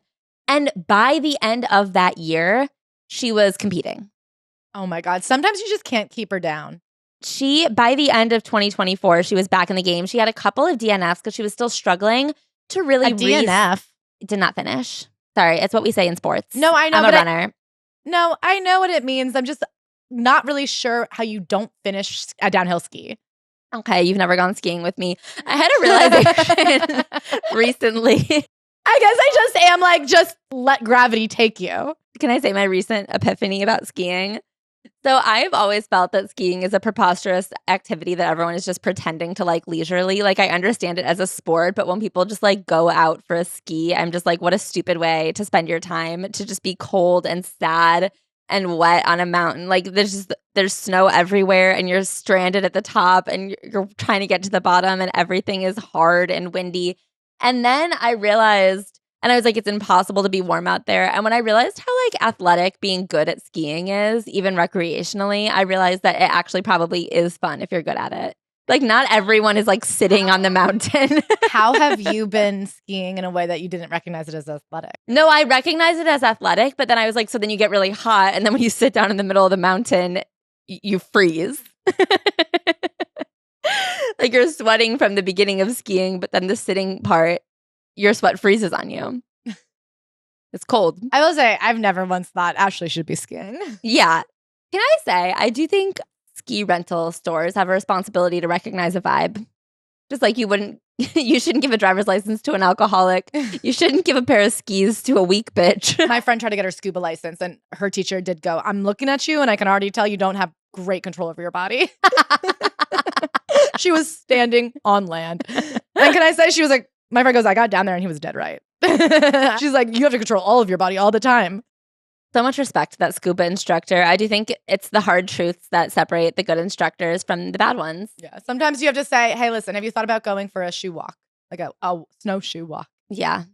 And by the end of that year, she was competing. Oh my God. Sometimes you just can't keep her down. By the end of 2024, she was back in the game. She had a couple of DNFs because she was still struggling to really DNF? Did not finish. Sorry, it's what we say in sports. No, I know. I'm a runner. I know what it means. I'm just not really sure how you don't finish a downhill ski. Okay, you've never gone skiing with me. I had a realization recently. I guess I just am like, just let gravity take you. Can I say my recent epiphany about skiing? So I've always felt that skiing is a preposterous activity that everyone is just pretending to like leisurely. Like I understand it as a sport, but when people just like go out for a ski, I'm just like, what a stupid way to spend your time, to just be cold and sad and wet on a mountain. Like there's snow everywhere and you're stranded at the top and you're trying to get to the bottom and everything is hard and windy. And then I realized, and I was like, it's impossible to be warm out there. And when I realized how like athletic being good at skiing is, even recreationally, I realized that it actually probably is fun if you're good at it. Like, not everyone is like sitting on the mountain. How have you been skiing in a way that you didn't recognize it as athletic? No, I recognize it as athletic, but then I was like, so then you get really hot. And then when you sit down in the middle of the mountain, you freeze. Like you're sweating from the beginning of skiing, but then the sitting part, your sweat freezes on you. It's cold. I will say, I've never once thought Ashley should be skiing. Yeah. Can I say, I do think ski rental stores have a responsibility to recognize a vibe. Just like you shouldn't give a driver's license to an alcoholic. You shouldn't give a pair of skis to a weak bitch. My friend tried to get her scuba license and her teacher did go, I'm looking at you and I can already tell you don't have great control over your body. She was standing on land. And can I say, she was like, my friend goes, I got down there and he was dead right. She's like, you have to control all of your body all the time. So much respect to that scuba instructor. I do think it's the hard truths that separate the good instructors from the bad ones. Yeah. Sometimes you have to say, hey, listen, have you thought about going for a shoe walk? Like a snowshoe walk? Yeah,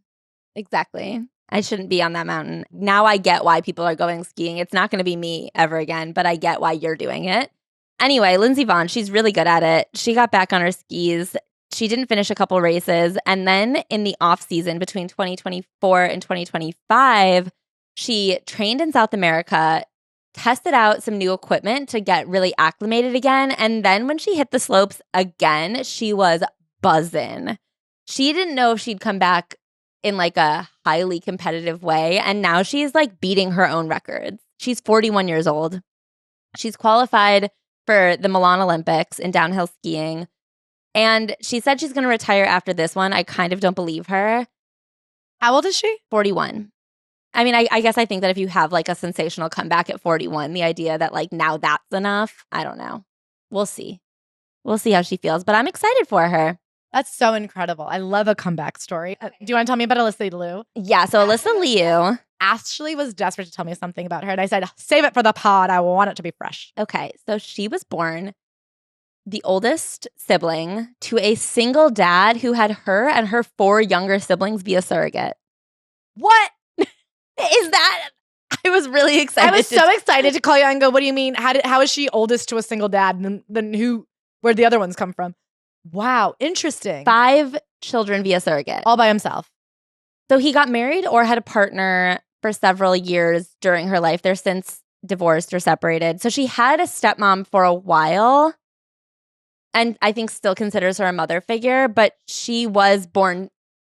exactly. I shouldn't be on that mountain. Now I get why people are going skiing. It's not going to be me ever again, but I get why you're doing it. Anyway, Lindsey Vonn, she's really good at it. She got back on her skis. She didn't finish a couple races. And then in the off season between 2024 and 2025, she trained in South America, tested out some new equipment to get really acclimated again. And then when she hit the slopes again, she was buzzing. She didn't know if she'd come back in like a highly competitive way. And now she's like beating her own records. She's 41 years old. She's qualified for the Milan Olympics in downhill skiing. And she said she's going to retire after this one. I kind of don't believe her. How old is she? 41. I mean, I guess I think that if you have like a sensational comeback at 41, the idea that like now that's enough, I don't know. We'll see. We'll see how she feels. But I'm excited for her. That's so incredible. I love a comeback story. Do you want to tell me about Alyssa Liu? Yeah, so Alyssa Liu. Ashley was desperate to tell me something about her. And I said, save it for the pod. I want it to be fresh. Okay, so she was born the oldest sibling to a single dad who had her and her 4 younger siblings via surrogate. What? Is that? I was really excited. I was so excited to call you and go, what do you mean? How is she oldest to a single dad? And then where'd the other ones come from? Wow, interesting. 5 children via surrogate. All by himself. So he got married or had a partner for several years during her life. They're since divorced or separated. So she had a stepmom for a while and I think still considers her a mother figure, but she was born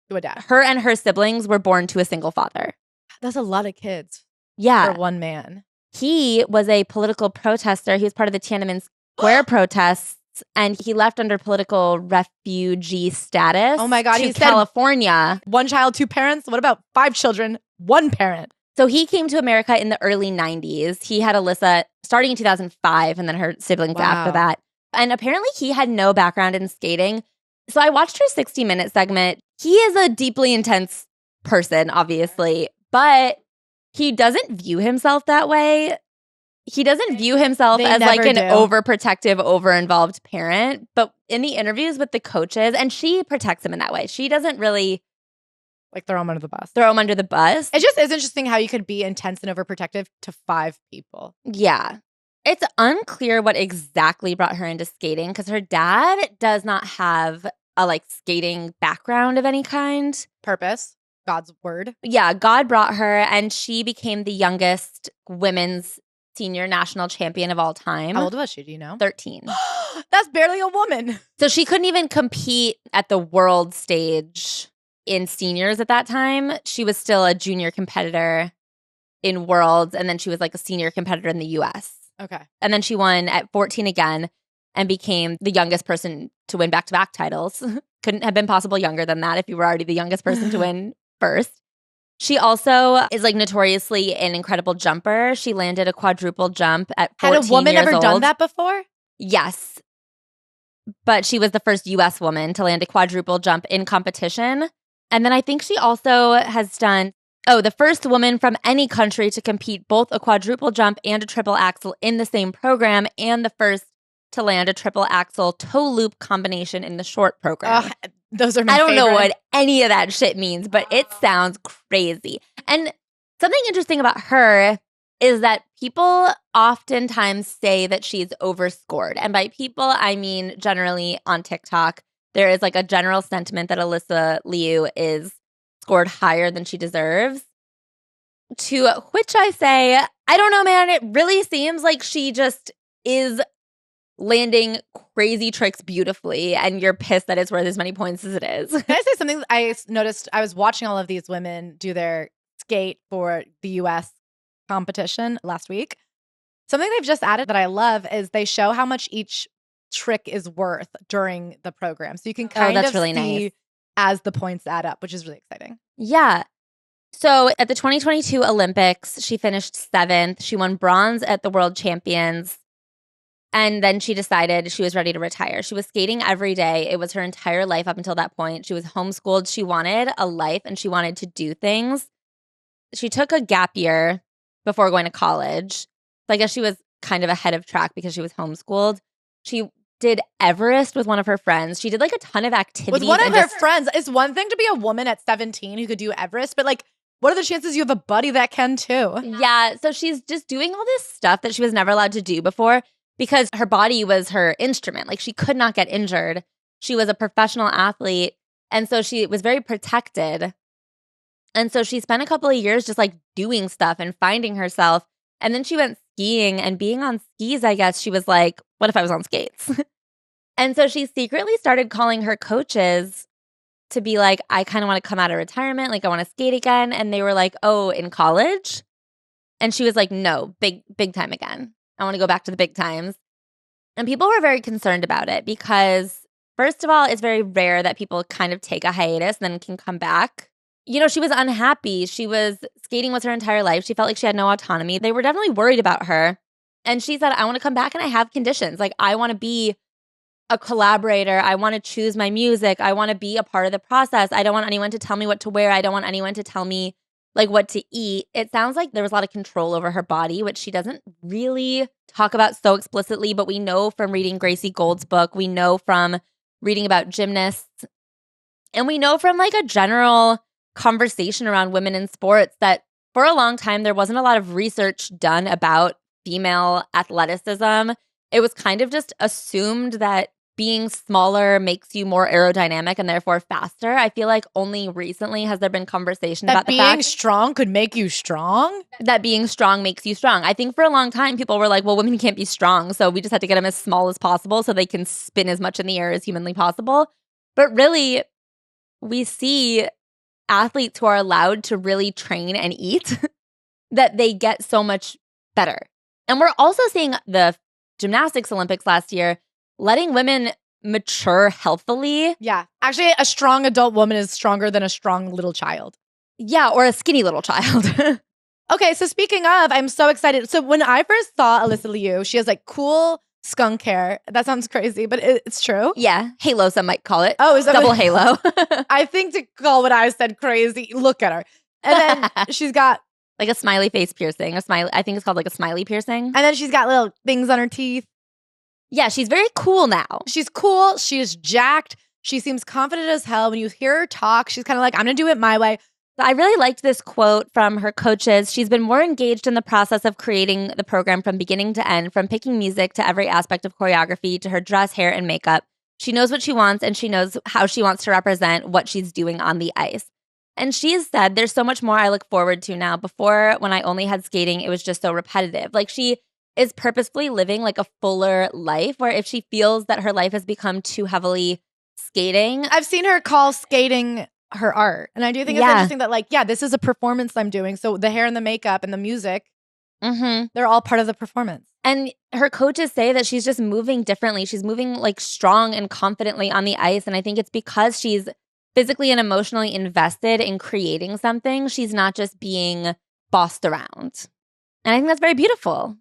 to a dad. Her and her siblings were born to a single father. That's a lot of kids. Yeah. For one man. He was a political protester. He was part of the Tiananmen Square protests, and he left under political refugee status. Oh my God. To California. 1 child, 2 parents? What about 5 children, 1 parent? So he came to America in the early 90s. He had Alyssa starting in 2005 and then her siblings after that. And apparently he had no background in skating. So I watched her 60-minute segment. He is a deeply intense person, obviously, but he doesn't view himself that way. He doesn't view himself as like an overprotective, over-involved parent. But in the interviews with the coaches, and she protects him in that way. She doesn't really like throw him under the bus. It just is interesting how you could be intense and overprotective to 5 people. Yeah. It's unclear what exactly brought her into skating because her dad does not have a like skating background of any kind. Purpose. God's word. Yeah, God brought her and she became the youngest women's senior national champion of all time. How old was she? Do you know? 13. That's barely a woman. So she couldn't even compete at the world stage in seniors at that time. She was still a junior competitor in worlds, and then she was like a senior competitor in the US. Okay. And then she won at 14 again and became the youngest person to win back-to-back titles. Couldn't have been possible younger than that if you were already the youngest person to win first. She also is like notoriously an incredible jumper. She landed a quadruple jump at 14 years old. Had a woman ever done that before? Yes. But she was the first U.S. woman to land a quadruple jump in competition. And then I think she also has done, the first woman from any country to compete both a quadruple jump and a triple axel in the same program, and the first to land a triple axel toe loop combination in the short program. Those are my I don't know favorite. what any of that shit means, but it sounds crazy. And something interesting about her is that people oftentimes say that she's overscored. And by people, I mean generally on TikTok, there is like a general sentiment that Alyssa Liu is scored higher than she deserves. To which I say, I don't know, man. It really seems like she just is landing crazy tricks beautifully, and you're pissed that it's worth as many points as it is. Can I say something? I noticed I was watching all of these women do their skate for the US competition last week. Something they've just added that I love is they show how much each trick is worth during the program. So you can kind that's of really see nice. as the points add up, which is really exciting. Yeah. So at the 2022 Olympics, she finished 7th. She won bronze at the World Champions. And then she decided she was ready to retire. She was skating every day. It was her entire life up until that point. She was homeschooled. She wanted a life and she wanted to do things. She took a gap year before going to college. So I guess she was kind of ahead of track because she was homeschooled. She did Everest with one of her friends. She did like a ton of activities. With one of her friends. It's one thing to be a woman at 17 who could do Everest, but like, what are the chances you have a buddy that can too? Yeah. So she's just doing all this stuff that she was never allowed to do before because her body was her instrument. Like she could not get injured. She was a professional athlete. And so she was very protected. And so she spent a couple of years just like doing stuff and finding herself. And then she went skiing, and being on skis, I guess she was like, what if I was on skates? And so she secretly started calling her coaches to be like, I kind of want to come out of retirement. Like I want to skate again. And they were like, oh, in college? And she was like, no, big time again. I want to go back to the big times. And people were very concerned about it because, first of all, it's very rare that people kind of take a hiatus and then can come back. You know, she was unhappy. She was skating with her entire life. She felt like she had no autonomy. They were definitely worried about her. And she said, I want to come back and I have conditions. Like, I want to be a collaborator. I want to choose my music. I want to be a part of the process. I don't want anyone to tell me what to wear. I don't want anyone to tell me like what to eat. It sounds like there was a lot of control over her body, which she doesn't really talk about so explicitly, but we know from reading Gracie Gold's book, we know from reading about gymnasts, and we know from like a general conversation around women in sports that for a long time, there wasn't a lot of research done about female athleticism. It was kind of just assumed that being smaller makes you more aerodynamic and therefore faster. I feel like only recently has there been conversation about the fact being strong could make you strong? That being strong makes you strong. I think for a long time, people were like, well, women can't be strong, so we just had to get them as small as possible so they can spin as much in the air as humanly possible. But really, we see athletes who are allowed to really train and eat that they get so much better. And we're also seeing the gymnastics Olympics last year letting women mature healthily. Yeah. Actually, a strong adult woman is stronger than a strong little child. Yeah, or a skinny little child. Okay, so speaking of, I'm so excited. So when I first saw Alyssa Liu, she has like cool skunk hair. That sounds crazy, but it's true. Yeah, halo, some might call it. Oh, is that double halo? I think to call what I said crazy, look at her. And then she's got like a smiley face piercing. I think it's called like a smiley piercing. And then she's got little things on her teeth. Yeah, she's very cool now. She's cool. She is jacked. She seems confident as hell. When you hear her talk, she's kind of like, I'm going to do it my way. I really liked this quote from her coaches. She's been more engaged in the process of creating the program from beginning to end, from picking music to every aspect of choreography to her dress, hair, and makeup. She knows what she wants, and she knows how she wants to represent what she's doing on the ice. And she's said, there's so much more I look forward to now. Before, when I only had skating, it was just so repetitive. Like, she is purposefully living like a fuller life, where if she feels that her life has become too heavily skating. I've seen her call skating her art. And I do think it's interesting that, like, yeah, this is a performance I'm doing. So the hair and the makeup and the music, they're all part of the performance. And her coaches say that she's just moving differently. She's moving like strong and confidently on the ice. And I think it's because she's physically and emotionally invested in creating something. She's not just being bossed around. And I think that's very beautiful.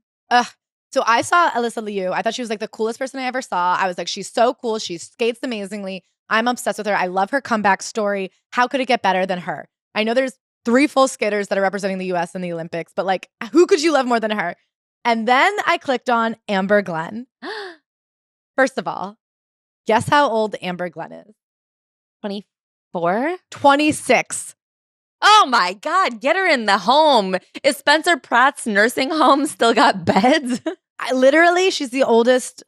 So I saw Alyssa Liu. I thought she was like the coolest person I ever saw. I was like, she's so cool. She skates amazingly. I'm obsessed with her. I love her comeback story. How could it get better than her? I know there's 3 full skaters that are representing the US in the Olympics, but like, who could you love more than her? And then I clicked on Amber Glenn. First of all, guess how old Amber Glenn is? 24? 26. Oh my God, get her in the home. Is Spencer Pratt's nursing home still got beds? Literally, she's the oldest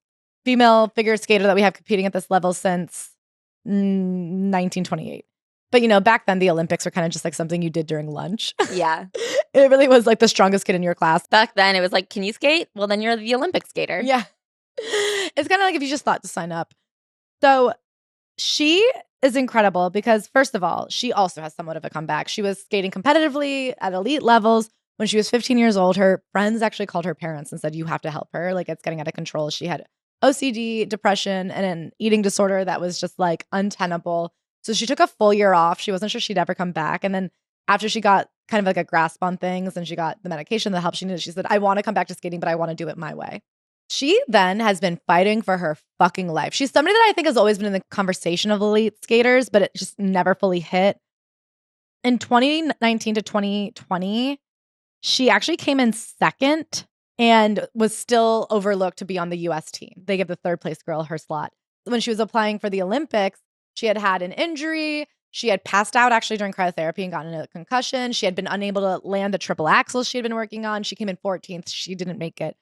female figure skater that we have competing at this level since 1928. But, you know, back then the Olympics were kind of just like something you did during lunch. Yeah. It really was like the strongest kid in your class. Back then it was like, can you skate? Well, then you're the Olympic skater. Yeah. It's kind of like if you just thought to sign up. So she is incredible because, first of all, she also has somewhat of a comeback. She was skating competitively at elite levels. When she was 15 years old, her friends actually called her parents and said, you have to help her. Like, it's getting out of control. She had OCD, depression, and an eating disorder that was just like untenable. So she took a full year off. She wasn't sure she'd ever come back. And then after she got kind of like a grasp on things and she got the medication, the help she needed, she said, I want to come back to skating, but I want to do it my way. She then has been fighting for her fucking life. She's somebody that I think has always been in the conversation of elite skaters, but it just never fully hit. In 2019 to 2020, she actually came in second and was still overlooked to be on the US team. They give the third place girl her slot. When she was applying for the Olympics, she had had an injury. She had passed out actually during cryotherapy and gotten a concussion. She had been unable to land the triple axel she had been working on. She came in 14th. She didn't make it.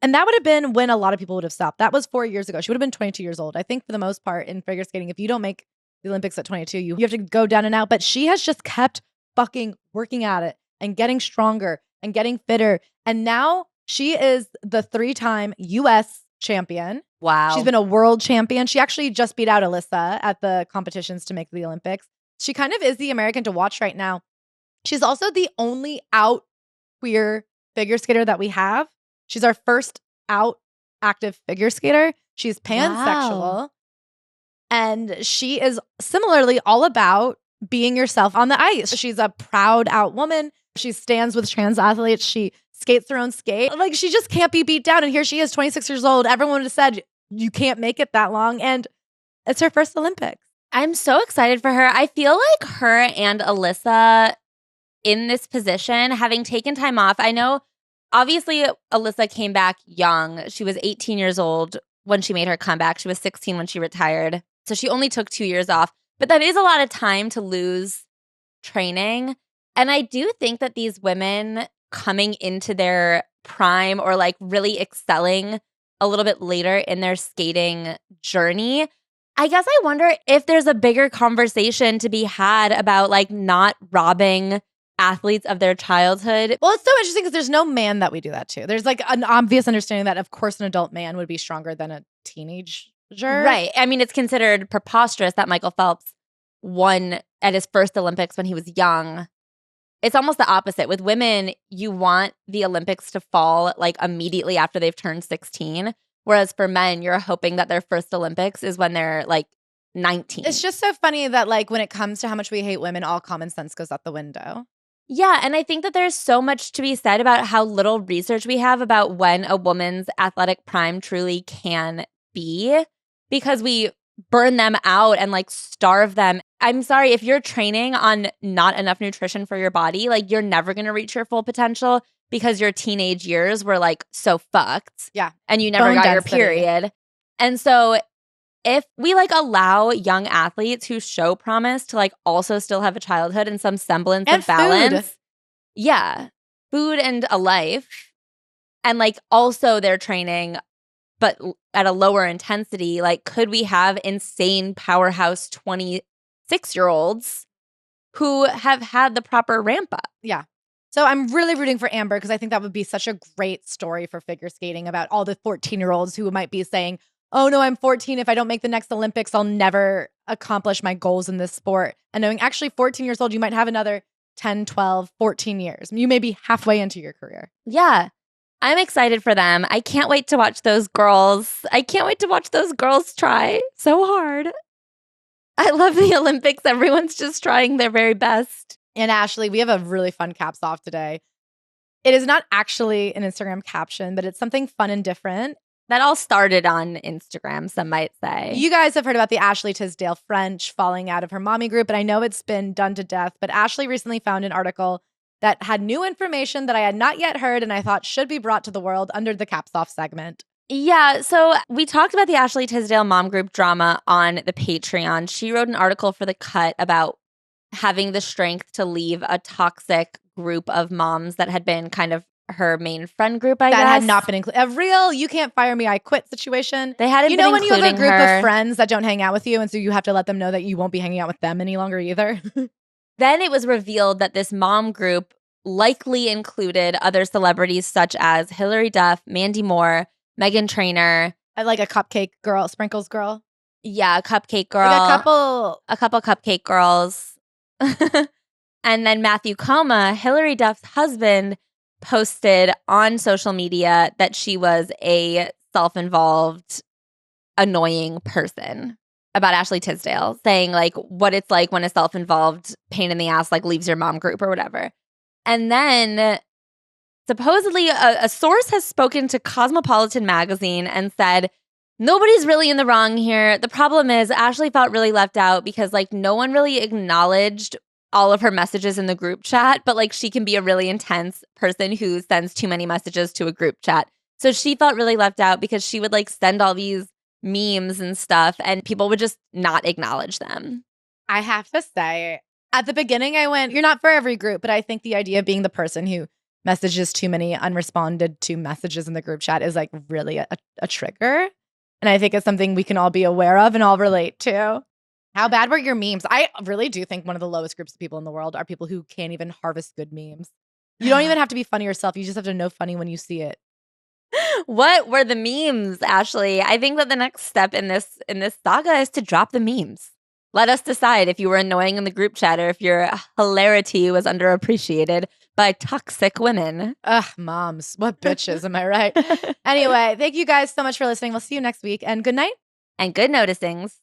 And that would have been when a lot of people would have stopped. That was 4 years ago. She would have been 22 years old. I think for the most part in figure skating, if you don't make the Olympics at 22, you have to go down and out. But she has just kept fucking working at it and getting stronger and getting fitter. And now she is the 3-time US champion. Wow. She's been a world champion. She actually just beat out Alyssa at the competitions to make the Olympics. She kind of is the American to watch right now. She's also the only out queer figure skater that we have. She's our first out active figure skater. She's pansexual. Wow. And she is similarly all about being yourself on the ice. She's a proud out woman. She stands with trans athletes. She skates her own skate. Like, she just can't be beat down. And here she is, 26 years old. Everyone would have said, you can't make it that long. And it's her first Olympics. I'm so excited for her. I feel like her and Alyssa in this position, having taken time off. I know, obviously, Alyssa came back young. She was 18 years old when she made her comeback. She was 16 when she retired. So she only took 2 years off. But that is a lot of time to lose training. And I do think that these women coming into their prime or like really excelling a little bit later in their skating journey, I guess I wonder if there's a bigger conversation to be had about like not robbing athletes of their childhood. Well, it's so interesting because there's no man that we do that to. There's like an obvious understanding that, of course, an adult man would be stronger than a teenager. Right. I mean, it's considered preposterous that Michael Phelps won at his first Olympics when he was young. It's almost the opposite. With women, you want the Olympics to fall like immediately after they've turned 16. Whereas for men, you're hoping that their first Olympics is when they're like 19. It's just so funny that like when it comes to how much we hate women, all common sense goes out the window. Yeah, and I think that there's so much to be said about how little research we have about when a woman's athletic prime truly can be, because we burn them out and like starve them. I'm sorry, if you're training on not enough nutrition for your body, like you're never going to reach your full potential because your teenage years were like so fucked. Yeah. And you never Bone got density. your period. And so if we like allow young athletes who show promise to like also still have a childhood and some semblance And of balance. food. Yeah. Food and a life. And like also their training, but at a lower intensity, like could we have insane powerhouse 26-year-olds who have had the proper ramp up? Yeah. So I'm really rooting for Amber because I think that would be such a great story for figure skating about all the 14-year-olds who might be saying, oh no, I'm 14. If I don't make the next Olympics, I'll never accomplish my goals in this sport. And knowing actually 14 years old, you might have another 10, 12, 14 years. You may be halfway into your career. Yeah. I'm excited for them. I can't wait to watch those girls. I can't wait to watch those girls try so hard. I love the Olympics. Everyone's just trying their very best. And Ashley, we have a really fun caps off today. It is not actually an Instagram caption, but it's something fun and different. That all started on Instagram, some might say. You guys have heard about the Ashley Tisdale French falling out of her mommy group, and I know it's been done to death, but Ashley recently found an article that had new information that I had not yet heard and I thought should be brought to the world under the caps off segment. Yeah, so we talked about the Ashley Tisdale mom group drama on the Patreon. She wrote an article for The Cut about having the strength to leave a toxic group of moms that had been kind of her main friend group, I guess. That had not been included. A real "you can't fire me, I quit" situation. They hadn't You been know when you have a including group her. of friends that don't hang out with you, and so you have to let them know that you won't be hanging out with them any longer either. Then it was revealed that this mom group likely included other celebrities such as Hilary Duff, Mandy Moore, Meghan Trainor. I like a cupcake girl, sprinkles girl. Yeah, a cupcake girl. Like a couple cupcake girls. And then Matthew Coma, Hilary Duff's husband, posted on social media that she was a self-involved, annoying person about Ashley Tisdale, saying like what it's like when a self-involved pain in the ass like leaves your mom group or whatever. And then supposedly a source has spoken to Cosmopolitan magazine and said, nobody's really in the wrong here. The problem is Ashley felt really left out because like no one really acknowledged all of her messages in the group chat, but like she can be a really intense person who sends too many messages to a group chat. So she felt really left out because she would like send all these memes and stuff and people would just not acknowledge them. I have to say, at the beginning I went, you're not for every group, but I think the idea of being the person who messages too many unresponded to messages in the group chat is like really a trigger. And I think it's something we can all be aware of and all relate to. How bad were your memes? I really do think one of the lowest groups of people in the world are people who can't even harvest good memes. You don't even have to be funny yourself. You just have to know funny when you see it. What were the memes, Ashley? I think that the next step in this saga is to drop the memes. Let us decide if you were annoying in the group chat or if your hilarity was underappreciated by toxic women. Ugh, moms. What bitches, am I right? Anyway, thank you guys so much for listening. We'll see you next week. And good night. And good noticings.